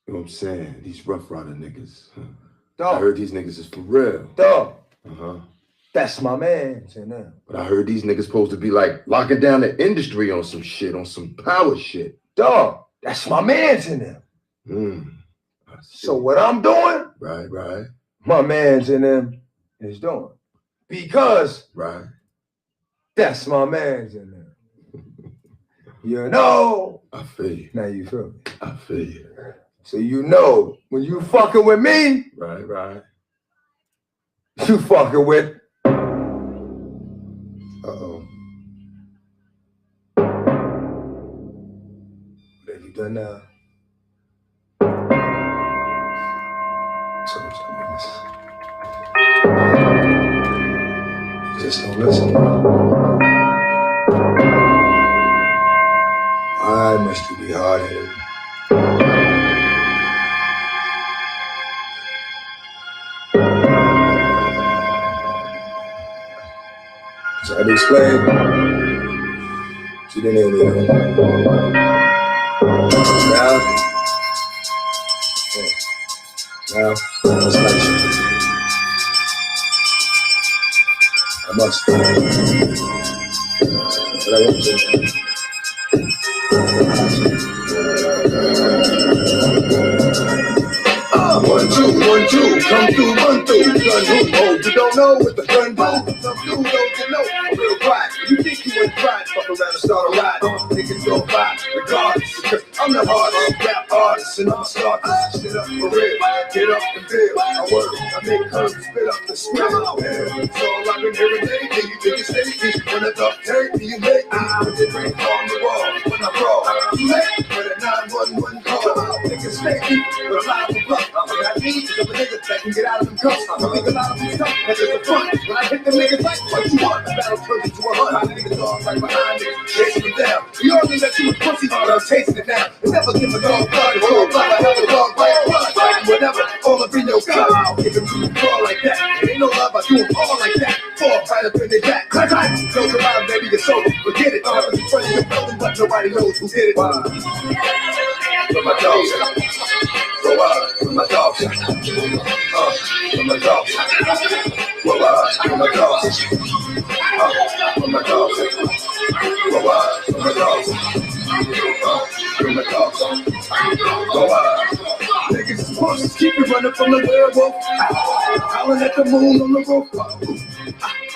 You know what I'm saying? These rough rider niggas. Dog. I heard these niggas is for real. Dog. Uh-huh. That's my man. But I heard these niggas supposed to be like locking down the industry on some shit, on some power shit. Dog. That's my man's in them. So what I'm doing, right, my man's in them is doing. Because that's my man's in them. You know. I feel you. Now you feel me. I feel you. So you know, when you fucking with me, right, you fucking with. Uh-oh. What have you done now? Just don't listen. I must be hard-headed. So I'd explain. She didn't hear me. Now, it's like I must. But I won't do it. 1, 2, 1, 2, come through, run through. Gun who? Oh, you don't know what the gun do? Some dude don't you know? A real quiet. You think you ain't quiet? Fuck around and start a ride. Niggas go by, regardless. Because I'm the hardest rap artist, and I'm start this shit up for real. Get up and build. I work, I make curves, spit up the script. So I've been hearing lately. You think it's safety? When I talk dirty, you make me. Put the drink on the wall. When I brawl, you make with a 911 call. Niggas safety, but a lot of them rough. I need to the niggas that can get out of them cuffs. I think a lot of them stuff, that's just the fun. When I hit them niggas like, what you want? The battle turns into a hunt. I niggas all right behind me, chasing them down. You all think that you was pussy, but I'm chasing it now. It's never give a dog blood, it's all blood. I have a dog like blood, whatever, all up in your gut. Give them to you all like that. There ain't no love, I do them all like that. Fall right up in their back. Clap, clap. Close your eyes, baby, you're sober. Forget it. I was friends with building, but nobody knows who did it. But my dogs, go out, my dogs, my dogs, go out, my dogs, my dogs, go out, my dogs, my dogs, go out. Niggas supposed to keep you running from the werewolf. Howling at the moon on the roof.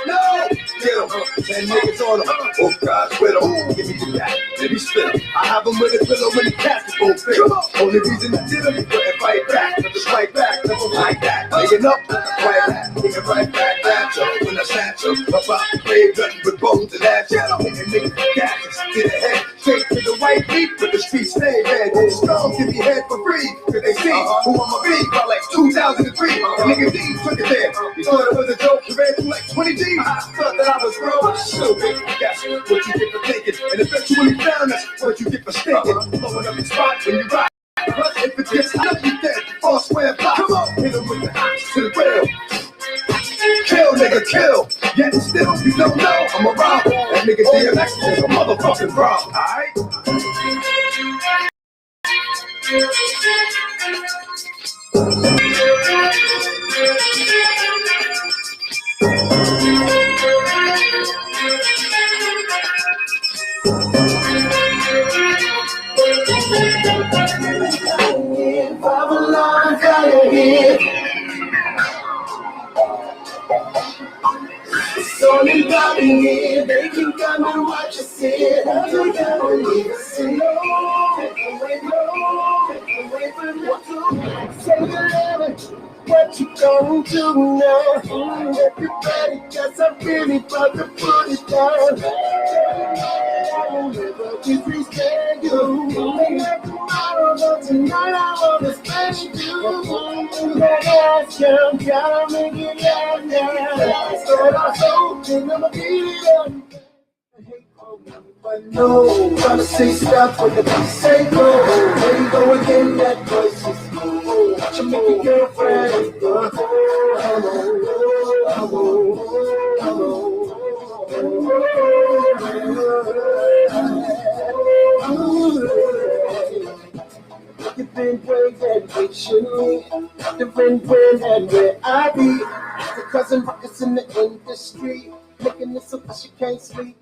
No! Get him, 10 niggas on him. Oh, guys with him. Give me the back, let me spit him. I have him with a pillow when he cast it, won't fit him. Only reason I did him, he couldn't fight back. Never strike back, never like that. Hanging up, right back. He can right back, at you. When I snatch him, about the grave, nothing but bones and ass. Yeah, I'm making niggas gashes to the head. Straight to the white beat, but the streets stay red. Strong, give me head for free. Cause they see who I'ma be by like 2003. The nigga D took it there. You thought it was a joke, you ran through like 20 G's. I thought that I was wrong. Stupid. That's what you get for thinking. And eventually found that's what you get for stinking. Blowing up the spot when you ride. But if it gets hot, you dead. All square block. Come on, hit him with the axe to the rail. Kill, nigga, kill. Yet still, you don't know I'm a robber. That nigga DMX is a motherfucking problem. Alright? So on and popping in. They can come and watch us sit. They gotta leave us alone. Away from your tune. Say you love it. What you gonna do now? Everybody, cause I'm really about to put it down. I'll never disrespect you. Maybe tomorrow, but tonight I wanna smash you. That ass down, gotta make it last now. So I'm hoping I'ma beat it up. But no, gotta say stop when the beat say go. There you go again, that voice is go. Watch you make your girlfriend go. You've been waiting patiently, different when and where I be. The cousin rockets in the industry, making this so she can't sleep.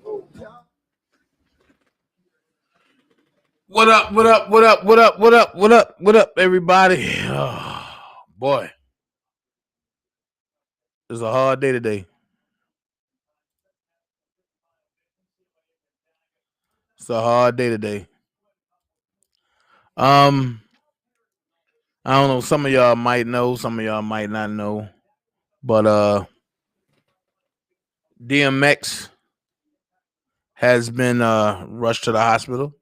What up, what up, what up, what up, what up, what up, what up, everybody? Oh, boy. It's a hard day today. It's a hard day today. I don't know, some of y'all might know, some of y'all might not know. But DMX has been rushed to the hospital.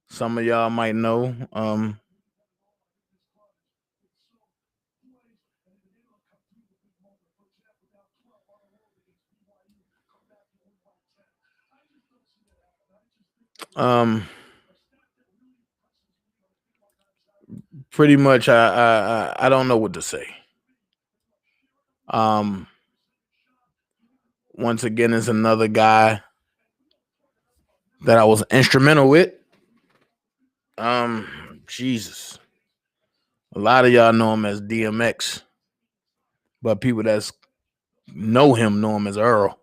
Some of y'all might know. Pretty much I don't know what to say. Once again, it's another guy that I was instrumental with. Jesus. A lot of y'all know him as DMX, but people that know him know him as Earl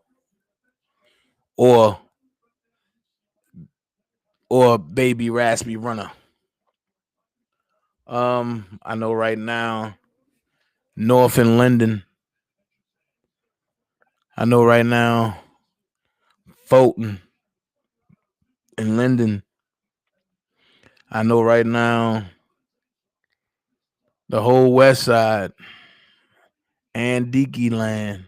or Baby Raspy Runner. I know right now, North and Linden. I know right now, Fulton and Linden. I know right now, the whole West Side and Deaky Land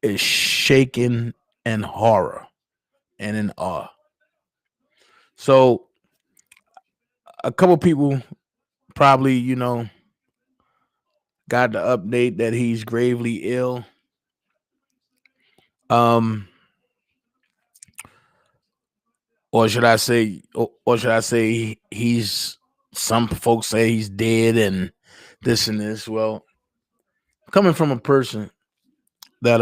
is shaking in horror and in awe. So, a couple people probably, got the update that he's gravely ill. Or should I say he's, some folks say he's dead and this and this. Well, coming from a person that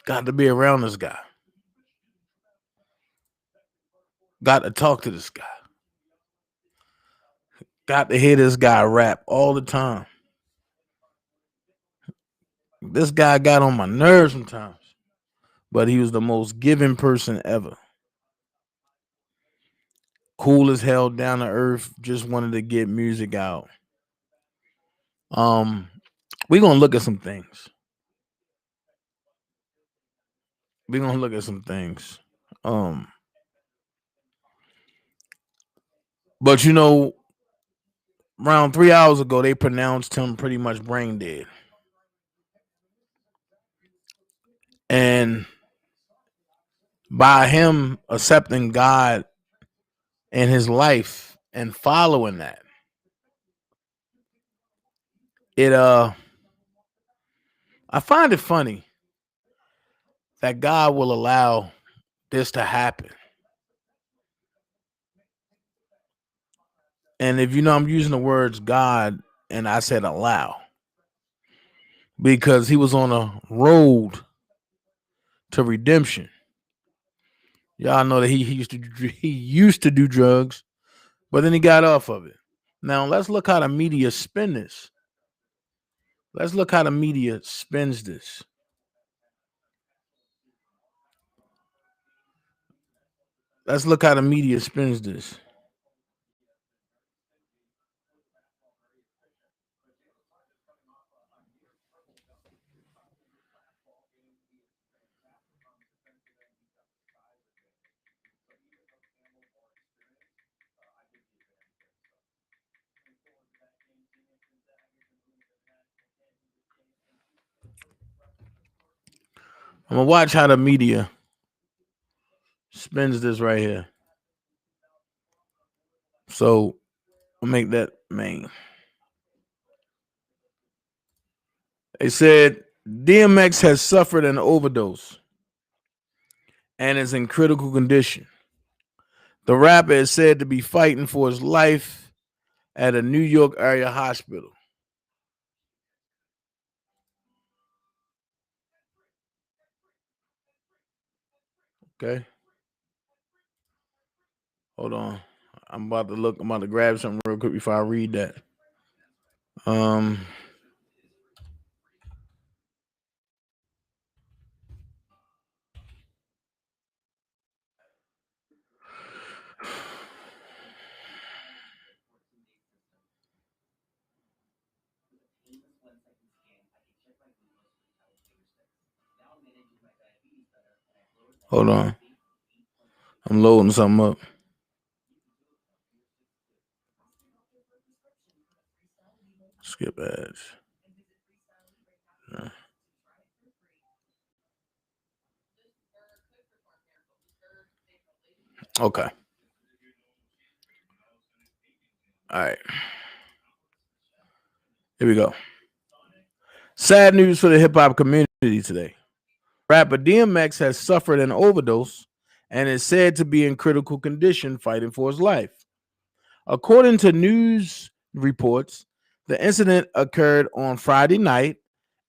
got to be around this guy, got to talk to this guy, got to hear this guy rap all the time. This guy got on my nerves sometimes, but he was the most giving person ever. Cool as hell, down to earth, just wanted to get music out. We're gonna look at some things. But around 3 hours ago, they pronounced him pretty much brain dead. And by him accepting God in his life and following that, I find it funny that God will allow this to happen. And if I'm using the words God and I said allow, because he was on a road to redemption. Y'all know that he used to do drugs, but then he got off of it. Now let's look how the media spin this. Let's look how the media spins this. Let's look how the media spins this. I'm gonna watch how the media spins this right here. So I'll make that main. They said DMX has suffered an overdose and is in critical condition. The rapper is said to be fighting for his life at a New York area hospital. Okay. Hold on. I'm about to grab something real quick before I read that. Hold on. I'm loading something up. Skip ads. Okay. All right. Here we go. Sad news for the hip hop community today. Rapper DMX has suffered an overdose and is said to be in critical condition fighting for his life. According to news reports, the incident occurred on Friday night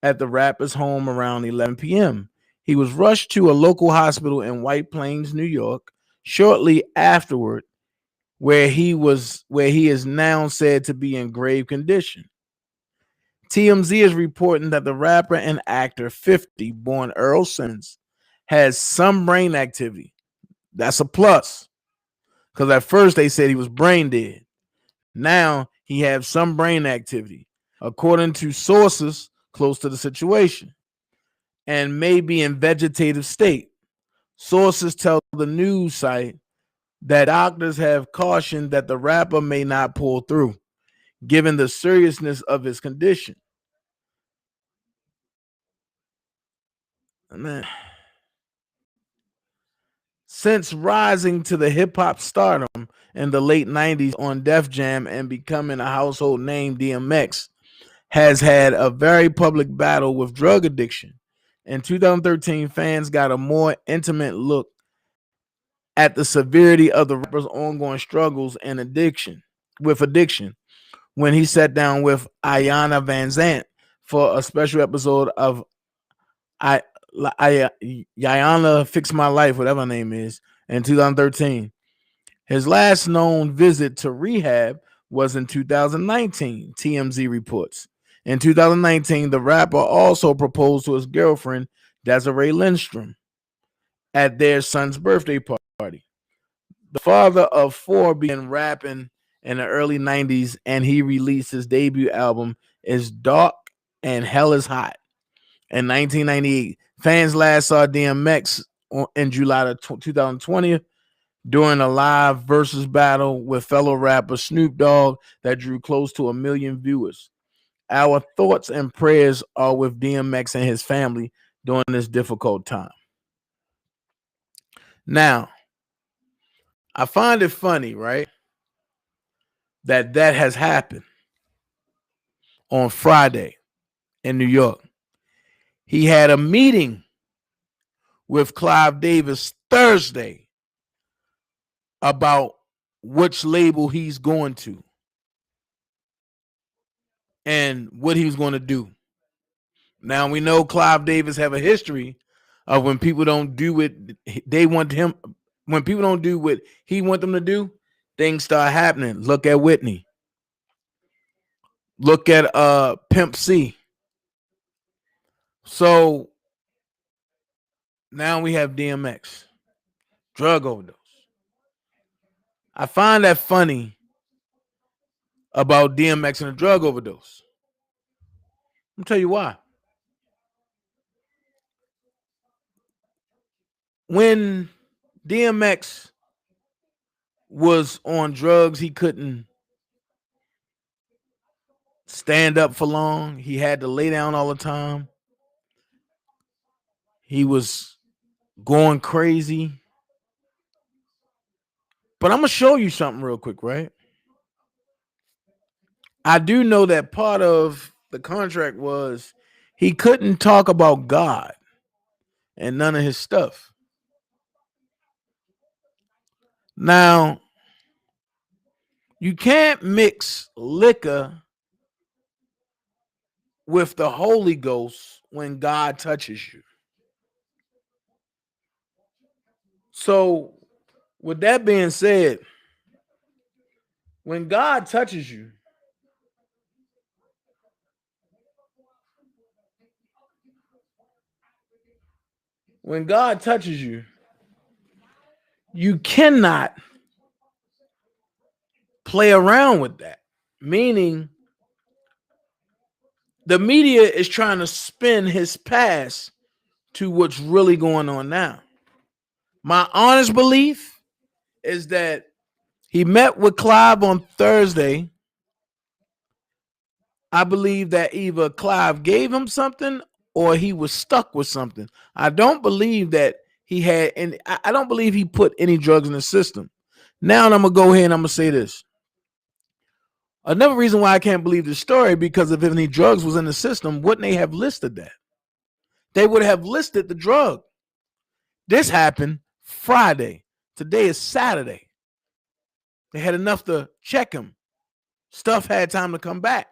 at the rapper's home around 11 p.m. He was rushed to a local hospital in White Plains, New York, shortly afterward, where he is now said to be in grave condition. TMZ is reporting that the rapper and actor 50, born Earl Simmons, has some brain activity. That's a plus. Because at first they said he was brain dead. Now he has some brain activity, according to sources close to the situation, and may be in vegetative state. Sources tell the news site that doctors have cautioned that the rapper may not pull through, given the seriousness of his condition. Man. Since rising to the hip hop stardom in the late 90s on Def Jam and becoming a household name, DMX has had a very public battle with drug addiction. In 2013, fans got a more intimate look at the severity of the rapper's ongoing struggles and addiction when he sat down with Ayanna Van Zant for a special episode of Ayanna Fix My Life, whatever her name is, in 2013. His last known visit to rehab was in 2019, TMZ reports. In 2019, the rapper also proposed to his girlfriend, Desiree Lindstrom, at their son's birthday party. The father of four began rapping in the early 90s, and he released his debut album, Is Dark and Hell is Hot, in 1998. Fans last saw DMX in July 2020 during a live versus battle with fellow rapper Snoop Dogg that drew close to 1 million viewers. Our thoughts and prayers are with DMX and his family during this difficult time. Now, I find it funny, right, that has happened on Friday in New York. He had a meeting with Clive Davis Thursday about which label he's going to and what he was going to do. Now we know Clive Davis have a history of when people don't do what they want him, when people don't do what he want them to do, things start happening. Look at Whitney. Look at Pimp C. So now we have DMX, drug overdose. I find that funny about DMX and a drug overdose. I'll tell you why. When DMX was on drugs, he couldn't stand up for long. He had to lay down all the time. He was going crazy. But I'm going to show you something real quick, right? I do know that part of the contract was he couldn't talk about God and none of his stuff. Now, you can't mix liquor with the Holy Ghost when God touches you. So, with that being said, when God touches you, you cannot play around with that. Meaning, the media is trying to spin his past to what's really going on now. My honest belief is that he met with Clive on Thursday. I believe that either Clive gave him something or he was stuck with something. I don't believe that he had, and I don't believe he put any drugs in the system. Now I'm going to go ahead and I'm going to say this. Another reason why I can't believe this story, because if any drugs was in the system, wouldn't they have listed that? They would have listed the drug. This happened Friday. Today is Saturday. They had enough to check him. Stuff had time to come back.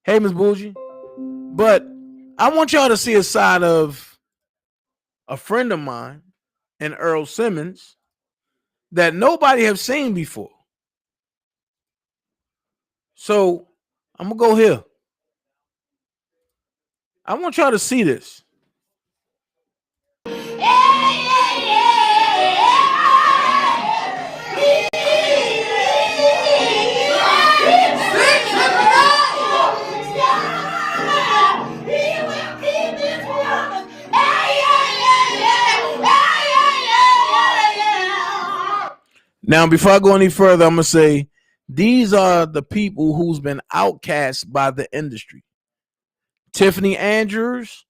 Hey, Ms. Bougie. But I want y'all to see a side of a friend of mine and Earl Simmons that nobody have seen before. So I'm going to go here. I want y'all to see this. Now, before I go any further, I'm going to say these are the people who's been outcast by the industry. Tiffany Andrews,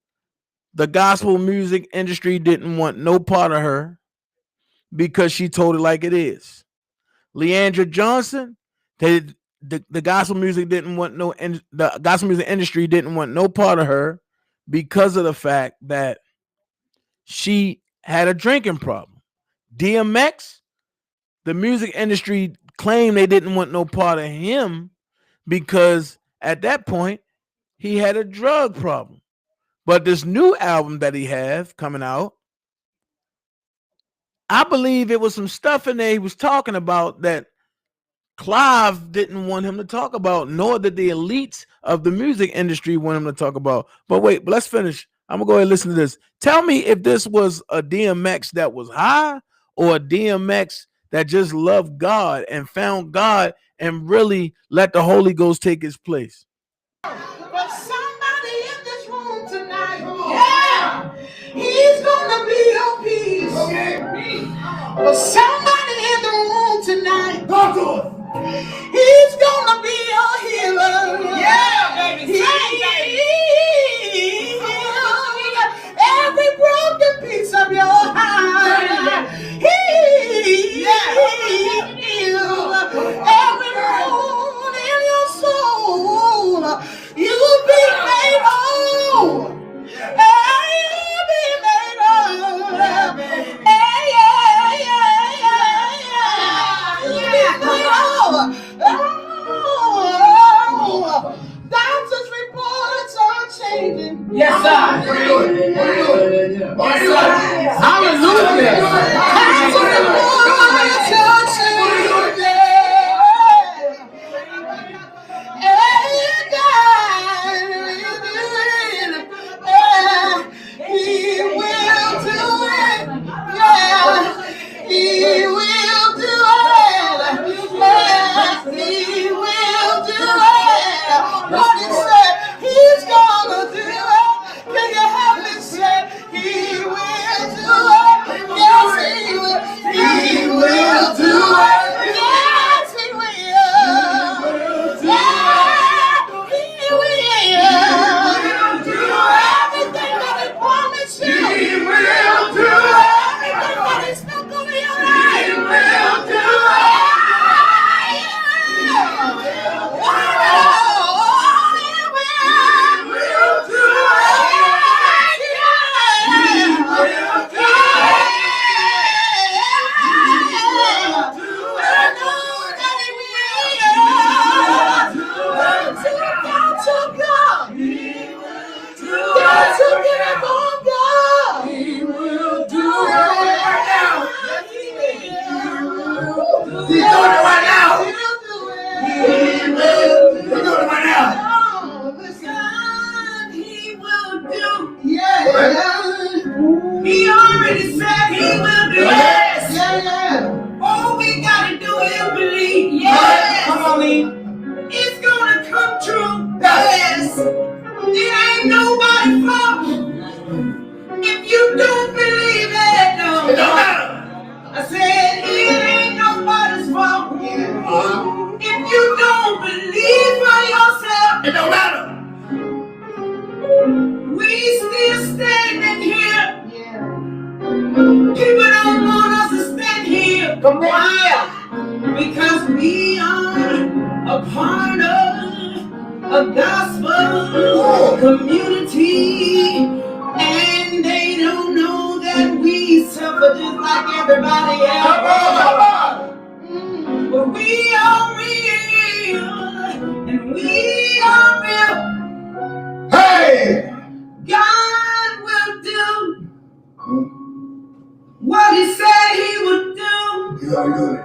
the gospel music industry didn't want no part of her because she told it like it is. Leandra Johnson, the gospel music didn't want no, the gospel music industry didn't want no part of her because of the fact that she had a drinking problem. DMX, the music industry claimed they didn't want no part of him because at that point he had a drug problem. But this new album that he have coming out, I believe it was some stuff in there he was talking about that Clive didn't want him to talk about, nor did the elites of the music industry want him to talk about. But wait, let's finish. I'm going to go ahead and listen to this. Tell me if this was a DMX that was high or a DMX that just loved God and found God and really let the Holy Ghost take his place. But somebody in this room tonight, yeah, he's gonna be your peace. Okay. But somebody in the room tonight, talk to us. He's gonna be your healer. Yeah, baby. Every broken piece of your heart. He heals every wound in your soul. You'll be made whole. You'll be made whole. You'll be made whole. it's gonna come true. Yes. It ain't nobody's fault. If you don't believe it, no. It don't matter. I said it ain't nobody's fault. Yeah. If you don't believe for yourself, it don't matter. We still standing here. Yeah. People don't want us to stand here. Come on. Why? Because we are a part of a gospel community, and they don't know that we suffer just like everybody else. But we are real, and we are real. Hey! God will do what He said He would do. He's already doing it.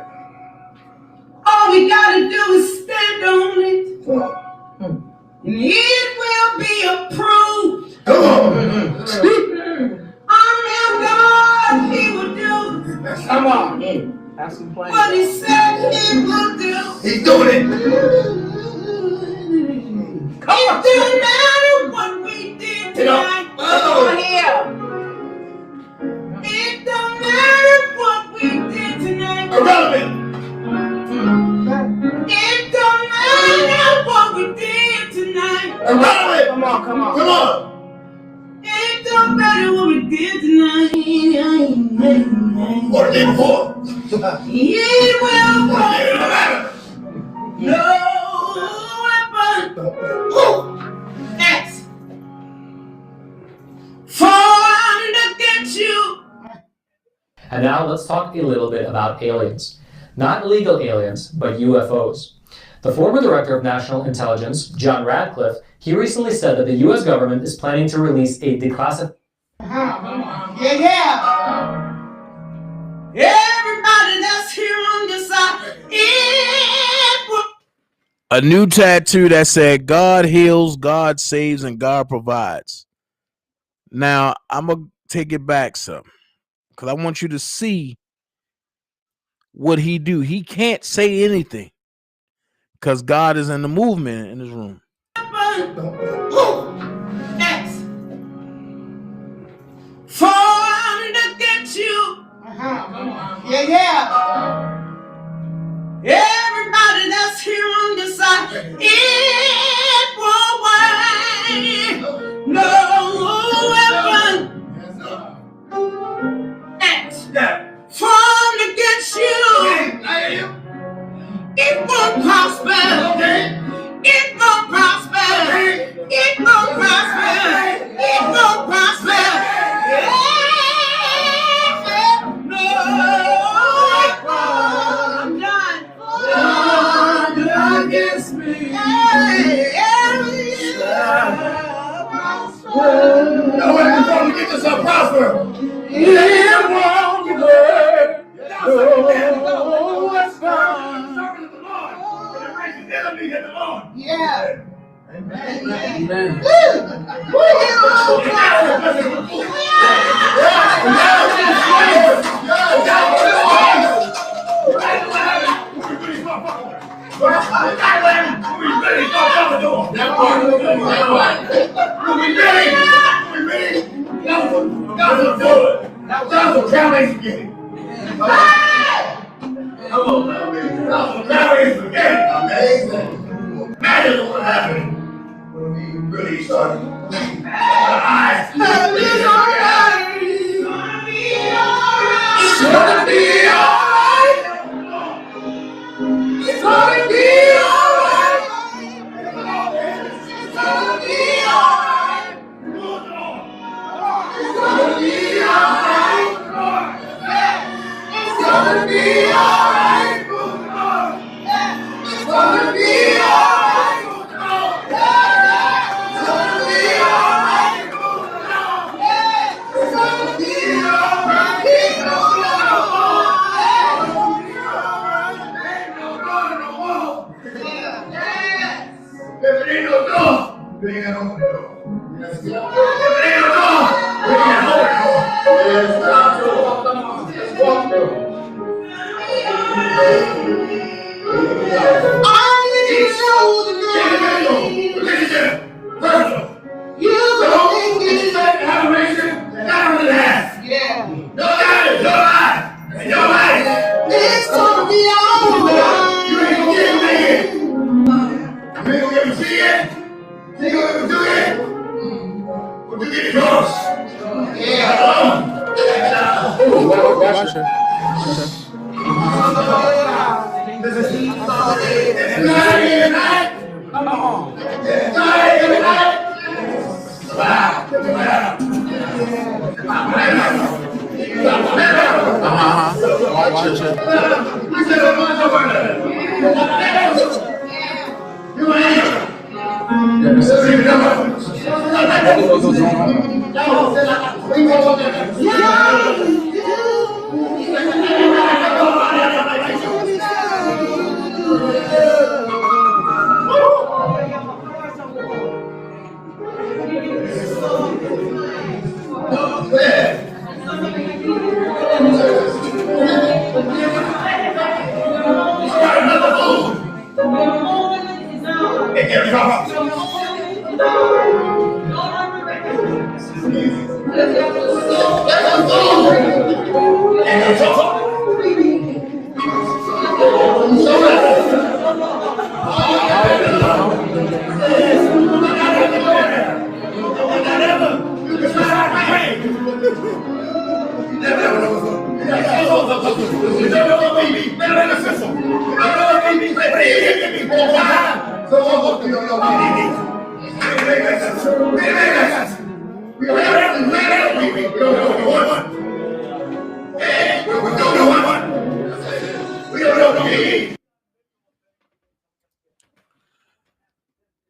All we gotta do is stand on it. And it will be approved. Come on. I'm God, He will do. Come on. Have some plans. What He said He will do. He's doing it. It don't matter what we did tonight. It don't matter what we did tonight. Irrelevant. It don't matter what we did tonight. Irrelevant. Come on. It don't matter what we did tonight. What did it for? It will matter. No weapon. Next. Formed against you. And now let's talk a little bit about aliens. Not illegal aliens, but UFOs. The former director of national intelligence, John Radcliffe, he recently said that the U.S. government is planning to release a declassified... Yeah. Everybody that's here on this side, A new tattoo that said, God heals, God saves, and God provides. Now, I'm going to take it back some, because I want you to see what he do. He can't say anything, because God is in the movement in this room. Next. Formed against you. Yeah. Everybody that's here on this side, it won't work. No weapon. Next. Formed against you. It won't prosper. It won't prosper. It won't prosper. It won't prosper. No, I'm done. Against me. No weapon formed against us shall prosper. It won't work. No weapon. Yeah. Amen. Imagine what happened when we really started. It's gonna be alright. It's gonna be alright. It's gonna be alright. It's gonna be alright. It's gonna be alright. It's gonna be alright. It's gonna be alright. I need you. Watch it.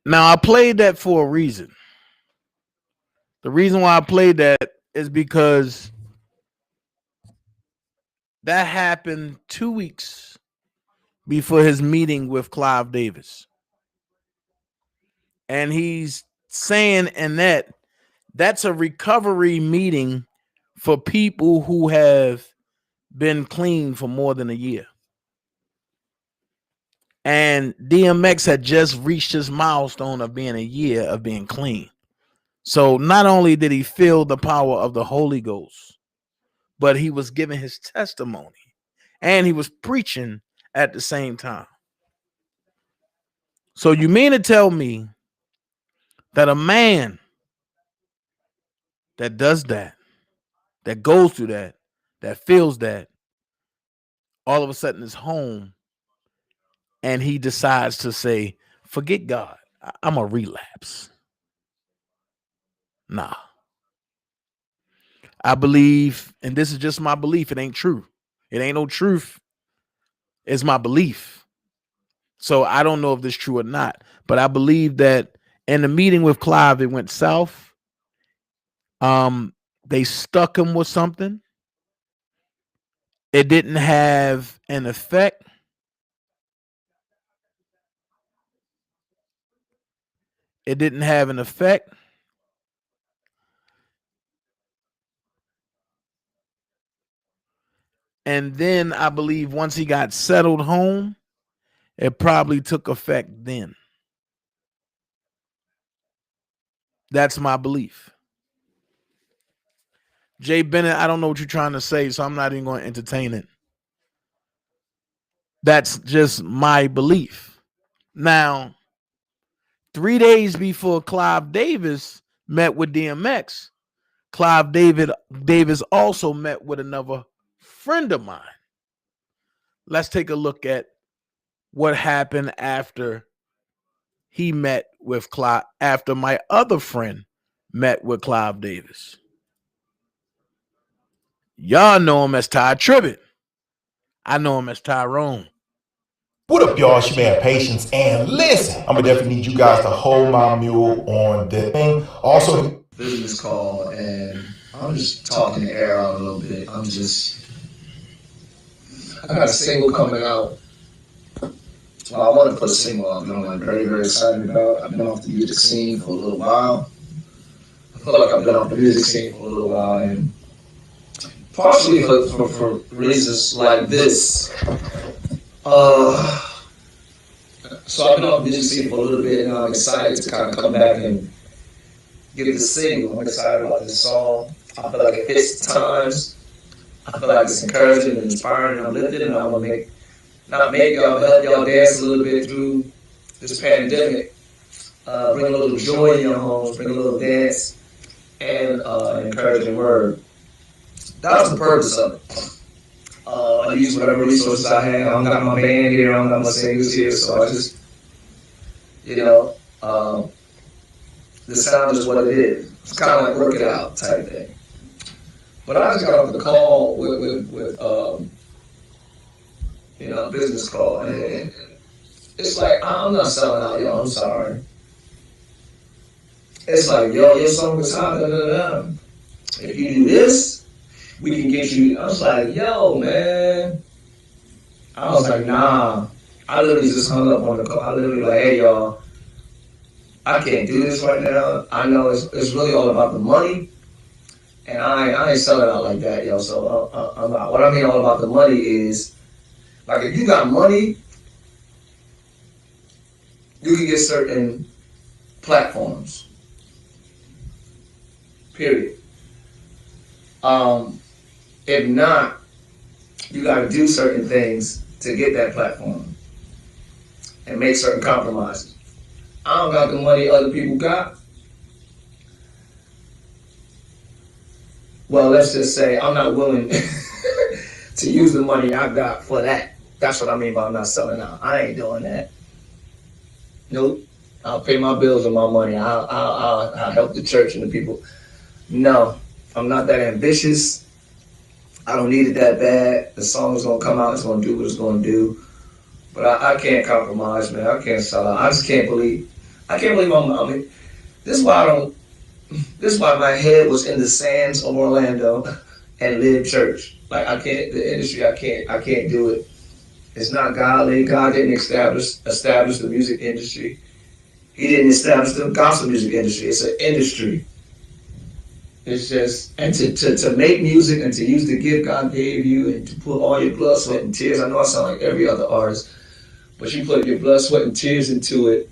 Now, I played that for a reason. The reason why I played that is because that happened 2 weeks before his meeting with Clive Davis. And he's saying in that's a recovery meeting for people who have been clean for more than a year. And DMX had just reached his milestone of being a year of being clean. So not only did he feel the power of the Holy Ghost, but he was giving his testimony and he was preaching at the same time. So you mean to tell me that a man that does that goes through that feels that, all of a sudden is home and he decides to say, forget God, I'm a relapse? Nah. I believe, and this is just my belief, it ain't true. It ain't no truth. It's my belief. So I don't know if this is true or not, but I believe that in the meeting with Clive, it went south. They stuck him with something. It didn't have an effect. It didn't have an effect. And then I believe once he got settled home, it probably took effect then. That's my belief. Jay Bennett, I don't know what you're trying to say, so I'm not even going to entertain it. That's just my belief. Now, 3 days before Clive Davis met with DMX, Clive Davis also met with another friend of mine. Let's take a look at what happened after he met with Clive, after my other friend met with Clive Davis. Y'all know him as Ty Tribbett. I know him as Tyrone. What up, y'all? It's your man Patience, and listen, I'm gonna definitely need you guys to hold my mule on the thing. Also, business call, and I'm just talking the air out a little bit. I got a single coming out. Well, I want to put a single out that I'm like very, very excited about. I've been off the music scene for a little while. I feel like I've been off the music scene for a little while, and partially for reasons like this. So I've been off the music scene for a little bit, and I'm excited to kind of come back and give this single. I'm excited about this song. I feel like it hits the times. I feel like it's encouraging and inspiring and uplifting, and I want to help y'all dance a little bit through this pandemic. Bring a little joy in your homes, bring a little dance, and an encouraging word. That was the purpose of it. I use whatever resources I have. I don't got my band here, I don't got my singles here, so I just You know, the sound is what it is. It's kind of like work it out type thing. But I just got off the call with you know, a business call, and it's like, I'm not selling out, yo, I'm sorry. It's like, yo, your song is hot, da, da, da. If you do this, we can get you. I was like, yo, man. I was like, nah. I literally just hung up on the call. I literally like, hey, y'all, I can't do this right now. I know it's really all about the money, and I ain't selling out like that, yo. So I'm not. What I mean all about the money is, like, if you got money, you can get certain platforms. Period. If not, you got to do certain things to get that platform and make certain compromises. I don't got the money other people got. Well, let's just say I'm not willing to use the money I got for that. That's what I mean by I'm not selling out. I ain't doing that. Nope. I'll pay my bills with my money. I'll help the church and the people. No, I'm not that ambitious. I don't need it that bad. The song is gonna come out. It's gonna do what it's gonna do. But I can't compromise, man. I can't sell out. I just can't believe. I can't believe I mean, this is why I don't. This is why my head was in the sands of Orlando and live church. Like, I can't. The industry, I can't do it. It's not godly. God didn't establish the music industry. He didn't establish the gospel music industry. It's an industry. It's just, and to make music and to use the gift God gave you and to put all your blood, sweat, and tears. I know I sound like every other artist, but you put your blood, sweat, and tears into it.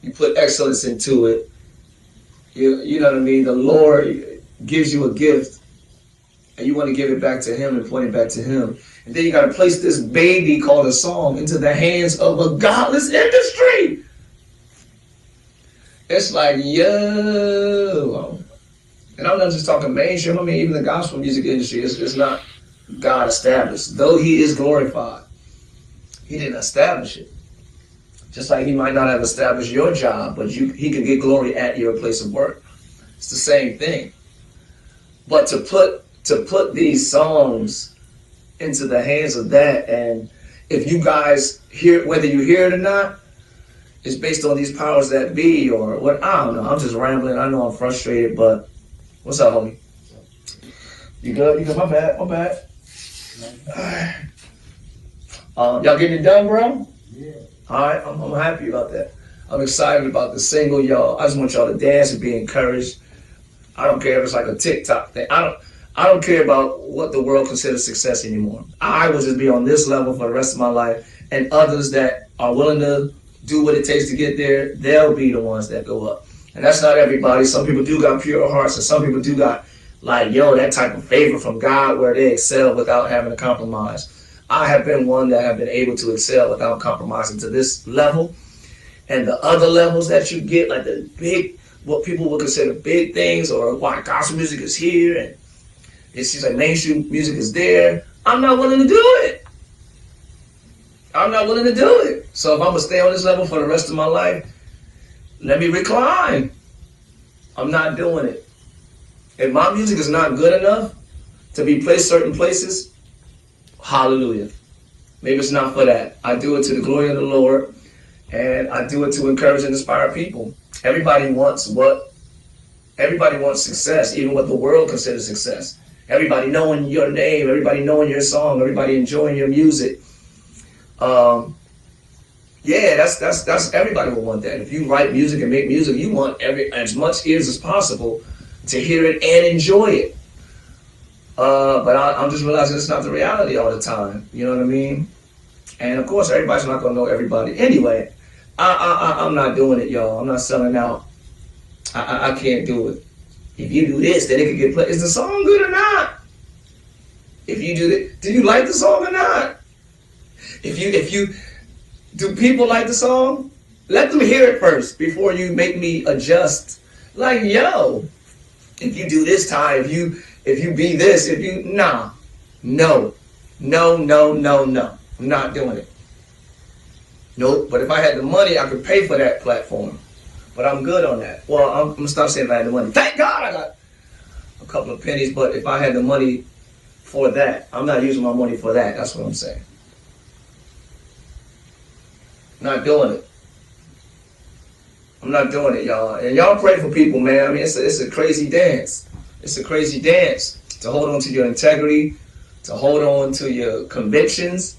You put excellence into it. You know what I mean? The Lord gives you a gift, and you want to give it back to Him and point it back to Him. And then you got to place this baby called a song into the hands of a godless industry. It's like, yo. And I'm not just talking mainstream. I mean, even the gospel music industry is not God established. Though He is glorified, He didn't establish it. Just like He might not have established your job, but He can get glory at your place of work. It's the same thing. But to put these songs into the hands of that, and if you guys hear, whether you hear it or not, it's based on these powers that be, or what, I don't know. I'm just rambling. I know I'm frustrated, but what's up, homie? You good? You good? My bad. Y'all getting it done, bro? Yeah. All right, I'm happy about that. I'm excited about the single, y'all. I just want y'all to dance and be encouraged. I don't care if it's like a TikTok thing. I don't care about what the world considers success anymore. I will just be on this level for the rest of my life, and others that are willing to do what it takes to get there, they'll be the ones that go up. And that's not everybody. Some people do got pure hearts, and some people do got, like, yo, that type of favor from God where they excel without having to compromise. I have been one that have been able to excel without compromising to this level. And the other levels that you get, like the big, what people would consider big things, or why gospel music is here, and it seems like mainstream music is there, I'm not willing to do it. I'm not willing to do it. So if I'm going to stay on this level for the rest of my life, let me recline. I'm not doing it. If my music is not good enough to be placed certain places, hallelujah. Maybe it's not for that. I do it to the glory of the Lord, and I do it to encourage and inspire people. Everybody wants success, even what the world considers success. Everybody knowing your name, everybody knowing your song, everybody enjoying your music. Yeah, that's everybody will want that. If you write music and make music, you want as much ears as possible to hear it and enjoy it. But I'm just realizing it's not the reality all the time. You know what I mean? And of course, everybody's not gonna know everybody. Anyway, I'm not doing it, y'all. I'm not selling out. I can't do it. If you do this, then it can get played. Is the song good or not? If you do this, do you like the song or not? If you do people like the song? Let them hear it first before you make me adjust. Like, yo, if you do this time, if you be this, no. I'm not doing it. Nope. But if I had the money, I could pay for that platform. But I'm good on that. Well, I'm gonna stop saying if I had the money. Thank God I got a couple of pennies. But if I had the money for that, I'm not using my money for that. That's what I'm saying. Not doing it. I'm not doing it, y'all. And y'all pray for people, man. I mean, it's a crazy dance. It's a crazy dance to hold on to your integrity, to hold on to your convictions,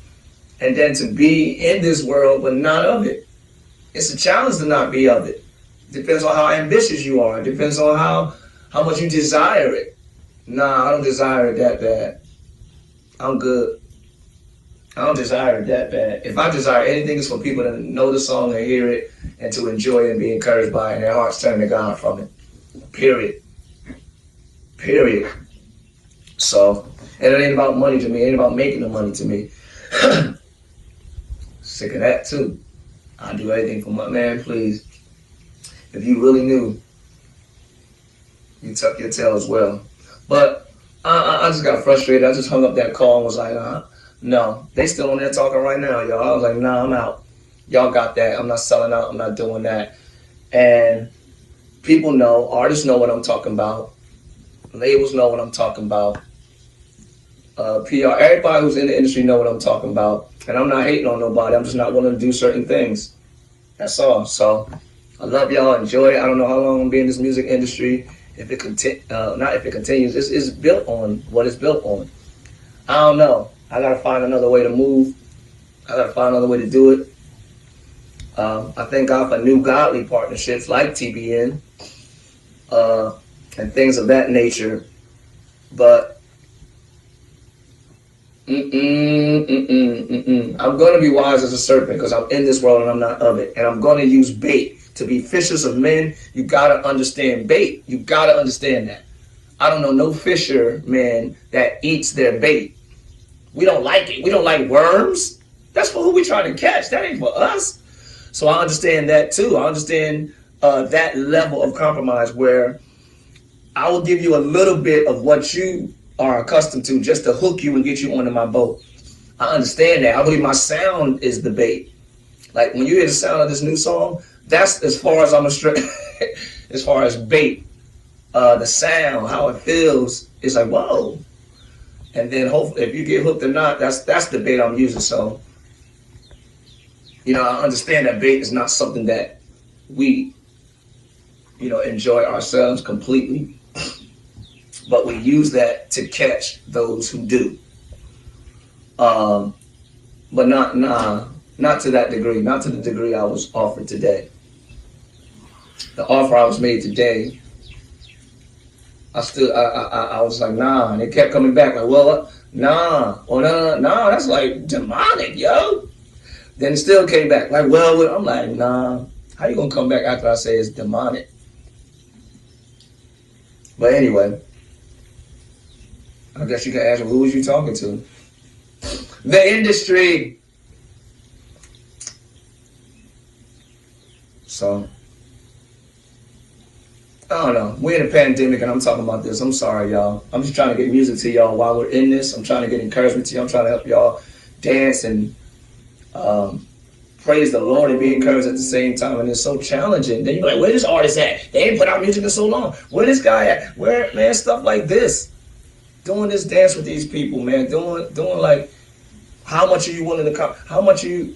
and then to be in this world but not of it. It's a challenge to not be of it. Depends on how ambitious you are. It depends on how much you desire it. Nah, I don't desire it that bad. I'm good. I don't desire it that bad. If I desire anything, it's for people to know the song and hear it and to enjoy it and be encouraged by it and their hearts turn to God from it. Period. Period. So, and it ain't about money to me. It ain't about making the money to me. Sick of that too. I do anything for my man, please. If you really knew, you tuck your tail as well. But I just got frustrated. I just hung up that call and was like, no. They still on there talking right now, y'all. I was like, nah, I'm out. Y'all got that. I'm not selling out. I'm not doing that. And people know, artists know what I'm talking about. Labels know what I'm talking about. PR, everybody who's in the industry know what I'm talking about. And I'm not hating on nobody. I'm just not willing to do certain things. That's all. So I love y'all. Enjoy it. I don't know how long I'm gonna be in this music industry. If it continues, it's built on what it's built on. I don't know. I gotta find another way to move. I gotta find another way to do it. I thank God for new godly partnerships like TBN and things of that nature. But I'm gonna be wise as a serpent because I'm in this world and I'm not of it. And I'm gonna use bait to be fishers of men. You gotta understand bait. You gotta understand that. I don't know no fisherman that eats their bait. We don't like it. We don't like worms. That's for who we trying to catch. That ain't for us. So I understand that too. I understand that level of compromise where I will give you a little bit of what you are accustomed to just to hook you and get you onto my boat. I understand that. I believe my sound is the bait. Like when you hear the sound of this new song, that's as far as I'm as far as bait. The sound, how it feels, is like, whoa. And then hopefully if you get hooked or not, that's the bait I'm using. So, I understand that bait is not something that we, enjoy ourselves completely. But we use that to catch those who do. But not to that degree, not to the degree I was offered today. The offer I was made today, I was like, nah, and they kept coming back like, well, nah, that's like demonic, yo. Then it still came back like, well, I'm like, nah, how you gonna come back after I say it's demonic? But anyway, I guess you can ask them, who was you talking to? The industry. So, I don't know. We're in a pandemic and I'm talking about this. I'm sorry, y'all. I'm just trying to get music to y'all while we're in this. I'm trying to get encouragement to you. I'm trying to help y'all dance and praise the Lord and be encouraged at the same time. And it's so challenging. Then you're like, where this artist at? They ain't put out music in so long. Where this guy at? Where, man, stuff like this. Doing this dance with these people, man. Doing like, how much are you willing to come? How much are you?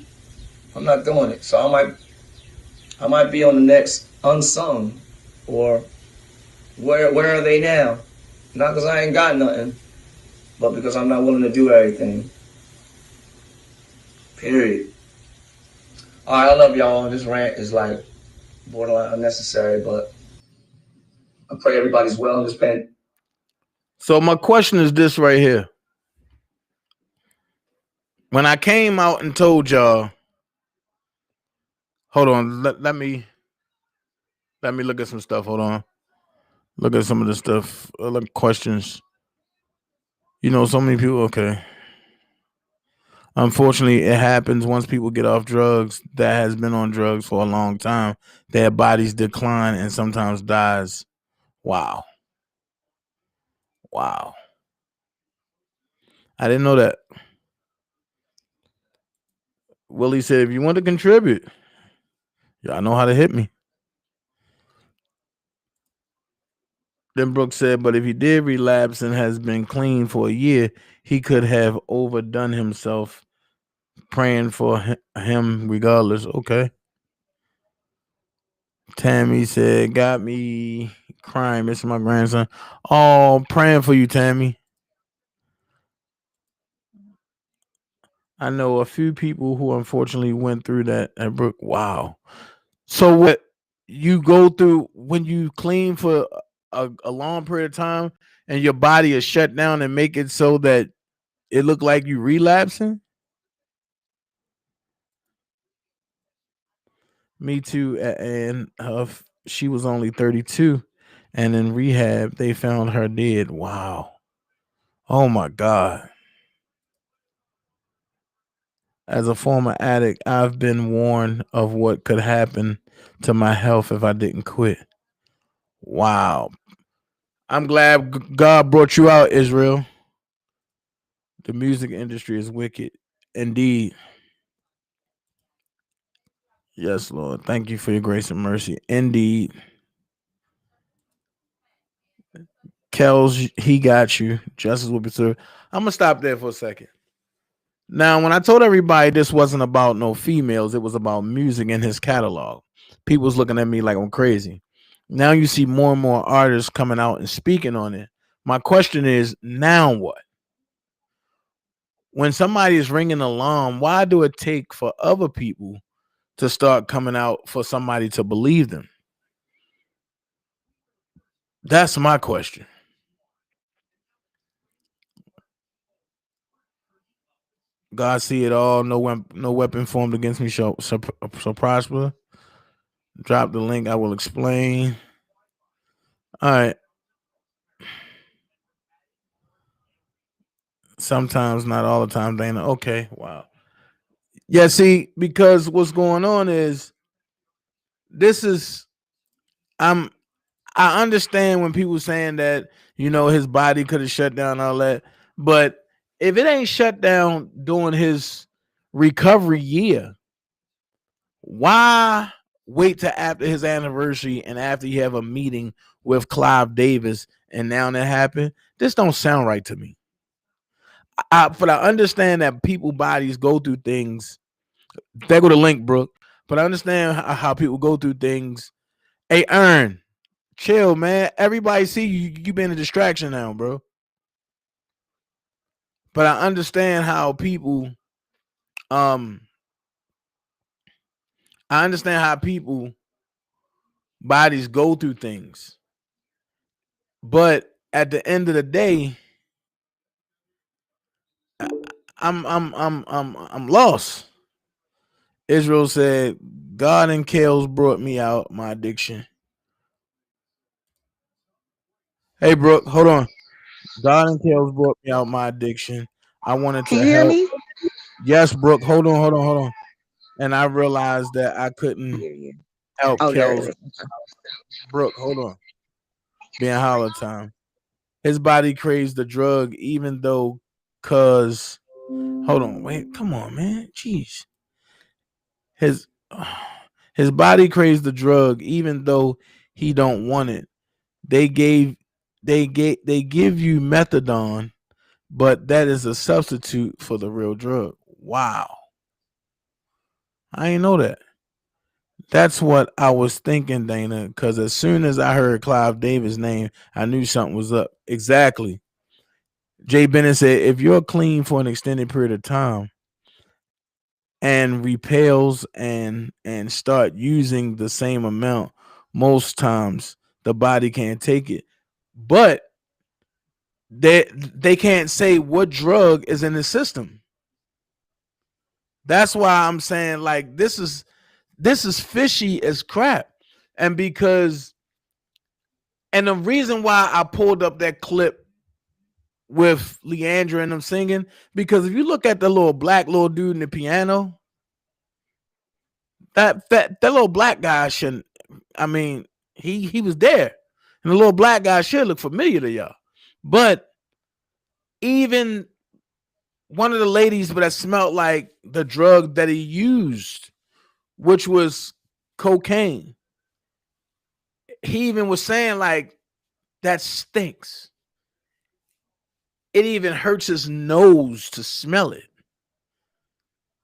I'm not doing it. So I might be on the next Unsung, or where are they now? Not because I ain't got nothing, but because I'm not willing to do everything. Period. All right, I love y'all. This rant is like borderline unnecessary, but I pray everybody's well in this pen. So my question is this right here. When I came out and told y'all, hold on, let me look at some stuff. Hold on. Look at some of the stuff. Look, questions. So many people, okay. Unfortunately, it happens once people get off drugs that has been on drugs for a long time. Their bodies decline and sometimes dies. Wow. I didn't know that. Willie said, if you want to contribute, y'all know how to hit me. Then Brooks said, but if he did relapse and has been clean for a year, he could have overdone himself praying for him regardless. Okay. Tammy said, got me crying, missing my grandson. Oh, praying for you, Tammy. I know a few people who unfortunately went through that at Brook. Wow. So what you go through when you clean for a long period of time and your body is shut down and make it so that it look like you relapsing? Me too. And she was only 32, and in rehab they found her dead. Wow. Oh my God. As a former addict, I've been warned of what could happen to my health if I didn't quit. Wow. I'm glad God brought you out, Israel. The music industry is wicked. Indeed. Yes, Lord. Thank you for your grace and mercy. Indeed. Kels, he got you. Justice will be served. I'm going to stop there for a second. Now, when I told everybody this wasn't about no females, it was about music in his catalog. People was looking at me like I'm crazy. Now you see more and more artists coming out and speaking on it. My question is, now what? When somebody is ringing an alarm, why do it take for other people to start coming out for somebody to believe them? That's my question. God see it all. No weapon formed against me shall prosper. Drop the link. I will explain. All right. Sometimes, not all the time, Dana. Okay. Wow. Yeah, see, because what's going on is this is I understand when people saying that, his body could have shut down all that, but if it ain't shut down during his recovery year, why wait till after his anniversary and after you have a meeting with Clive Davis and now that happened? This don't sound right to me. But I understand that people bodies go through things. There go the link, Brooke. But I understand how people go through things. Hey, Ern, chill, man. Everybody see you. You been a distraction now, bro. But I understand how people. I understand how people bodies go through things. But at the end of the day, I'm lost. Israel said, God and Kales brought me out my addiction. Hey, Brooke, hold on. God and Kales brought me out my addiction. I wanted to Can you hear help. me? Yes, Brooke, hold on. And I realized that I couldn't help Oh, there it Kels. is. Brooke, hold on. Being hollow time. His body craves the drug, even though, hold on, wait, come on, man. Jeez. His body craves the drug, even though he don't want it. They give you methadone, but that is a substitute for the real drug. Wow. I ain't know that. That's what I was thinking, Dana, because as soon as I heard Clive Davis' name, I knew something was up. Exactly. Jay Bennett said, if you're clean for an extended period of time and repels and start using the same amount, most times the body can't take it. But they can't say what drug is in the system. That's why I'm saying, like, this is fishy as crap. And the reason why I pulled up that clip with Leandra and them singing, because if you look at the little dude in the piano, that little black guy shouldn't, I mean, he was there. And the little black guy should look familiar to y'all. But even one of the ladies that smelled like the drug that he used, which was cocaine. He even was saying like that stinks. It even hurts his nose to smell it.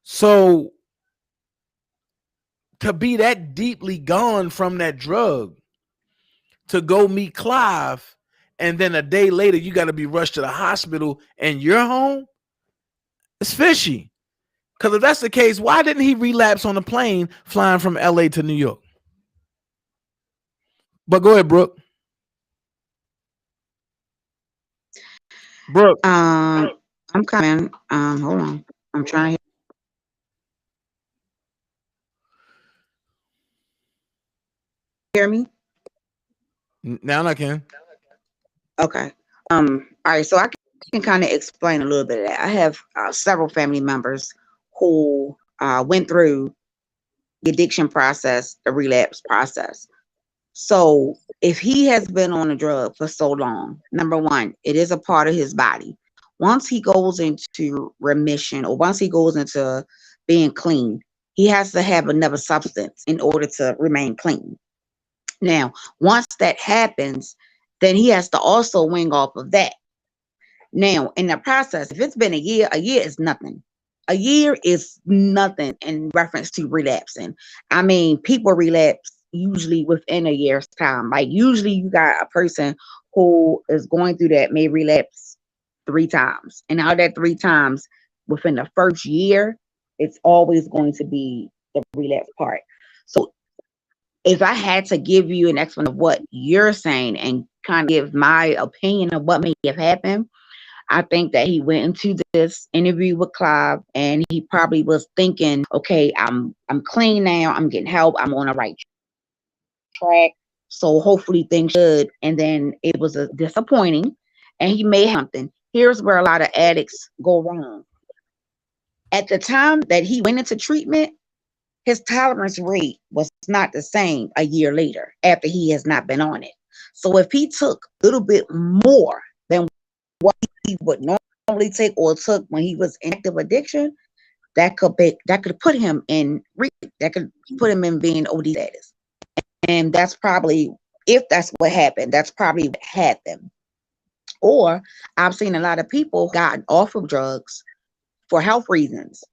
So to be that deeply gone from that drug, to go meet Clive, and then a day later you got to be rushed to the hospital and you're home, it's fishy. Because if that's the case, why didn't he relapse on a plane flying from LA to New York? But go ahead, Brooke. Brooke. I'm coming. Hold on. I'm trying to hear me. Now I can. Okay. All right. So I can kind of explain a little bit of that. I have several family members who went through the addiction process, the relapse process. So if he has been on a drug for so long, number one, it is a part of his body. Once he goes into remission, or once he goes into being clean, he has to have another substance in order to remain clean. Now, once that happens, then he has to also wing off of that. Now, in the process, if it's been a year is nothing. A year is nothing in reference to relapsing. I mean, people relapse usually within a year's time. Like usually you got a person who is going through that may relapse 3 times. And out of that 3 times within the first year, it's always going to be the relapse part. So if I had to give you an explanation of what you're saying and kind of give my opinion of what may have happened, I think that he went into this interview with Clive and he probably was thinking, okay, I'm clean now, I'm getting help, I'm on the right track, so hopefully things should. And then it was a disappointing, and he made something. Here's where a lot of addicts go wrong. At the time that he went into treatment, his tolerance rate was not the same a year later after he has not been on it. So if he took a little bit more than what he would normally take or took when he was in active addiction, that could put him in being OD status. And that's probably, if that's what happened, that's probably what happened. Or I've seen a lot of people gotten off of drugs for health reasons,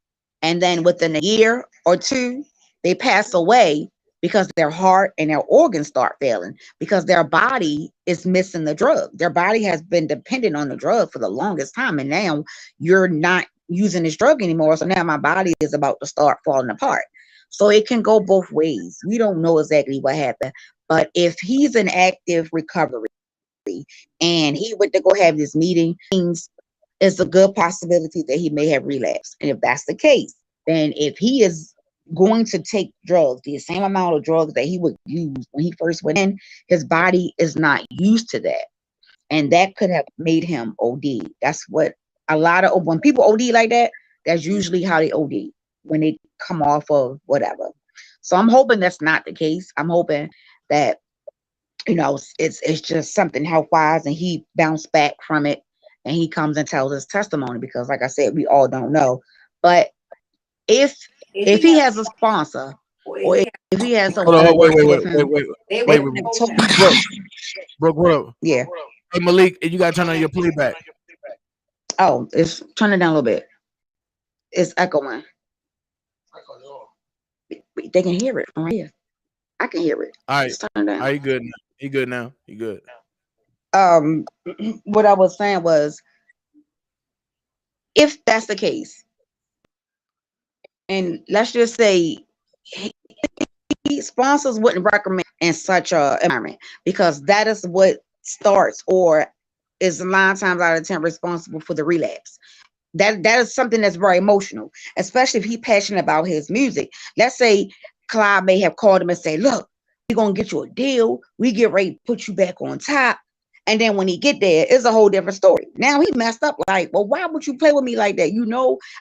and then within a year or two, they pass away because their heart and their organs start failing because their body is missing the drug. Their body has been dependent on the drug for the longest time, and now you're not using this drug anymore, so now my body is about to start falling apart. So it can go both ways. We don't know exactly what happened, but if he's in active recovery and he went to go have this meeting, it's a good possibility that he may have relapsed. And if that's the case, then if he is going to take drugs, the same amount of drugs that he would use when he first went in, his body is not used to that. And that could have made him OD. That's what when people OD like that, that's usually how they OD, when they come off of whatever. So I'm hoping that's not the case. I'm hoping that, it's just something health-wise and he bounced back from it and he comes and tells his testimony, because like I said, we all don't know. But if he has a sponsor, or if he has Hold on, wait. Brooke, what up? Yeah. Hey, Malik, you got to turn on your playback. Oh, it's turn it down a little bit. It's echoing. They can hear it from right here. I can hear it. All right. Just turn it down. Are you good now? You good now? You good? What I was saying was, if that's the case, and let's just say sponsors wouldn't recommend in such a environment, because that is what starts or is 9 times out of 10 responsible for the relapse. That is something that's very emotional, especially if he's passionate about his music. Let's say Clive may have called him and say, look, we're going to get you a deal. We get ready to put you back on top. And then when he get there, it's a whole different story. Now he messed up. Like, well, why would you play with me like that?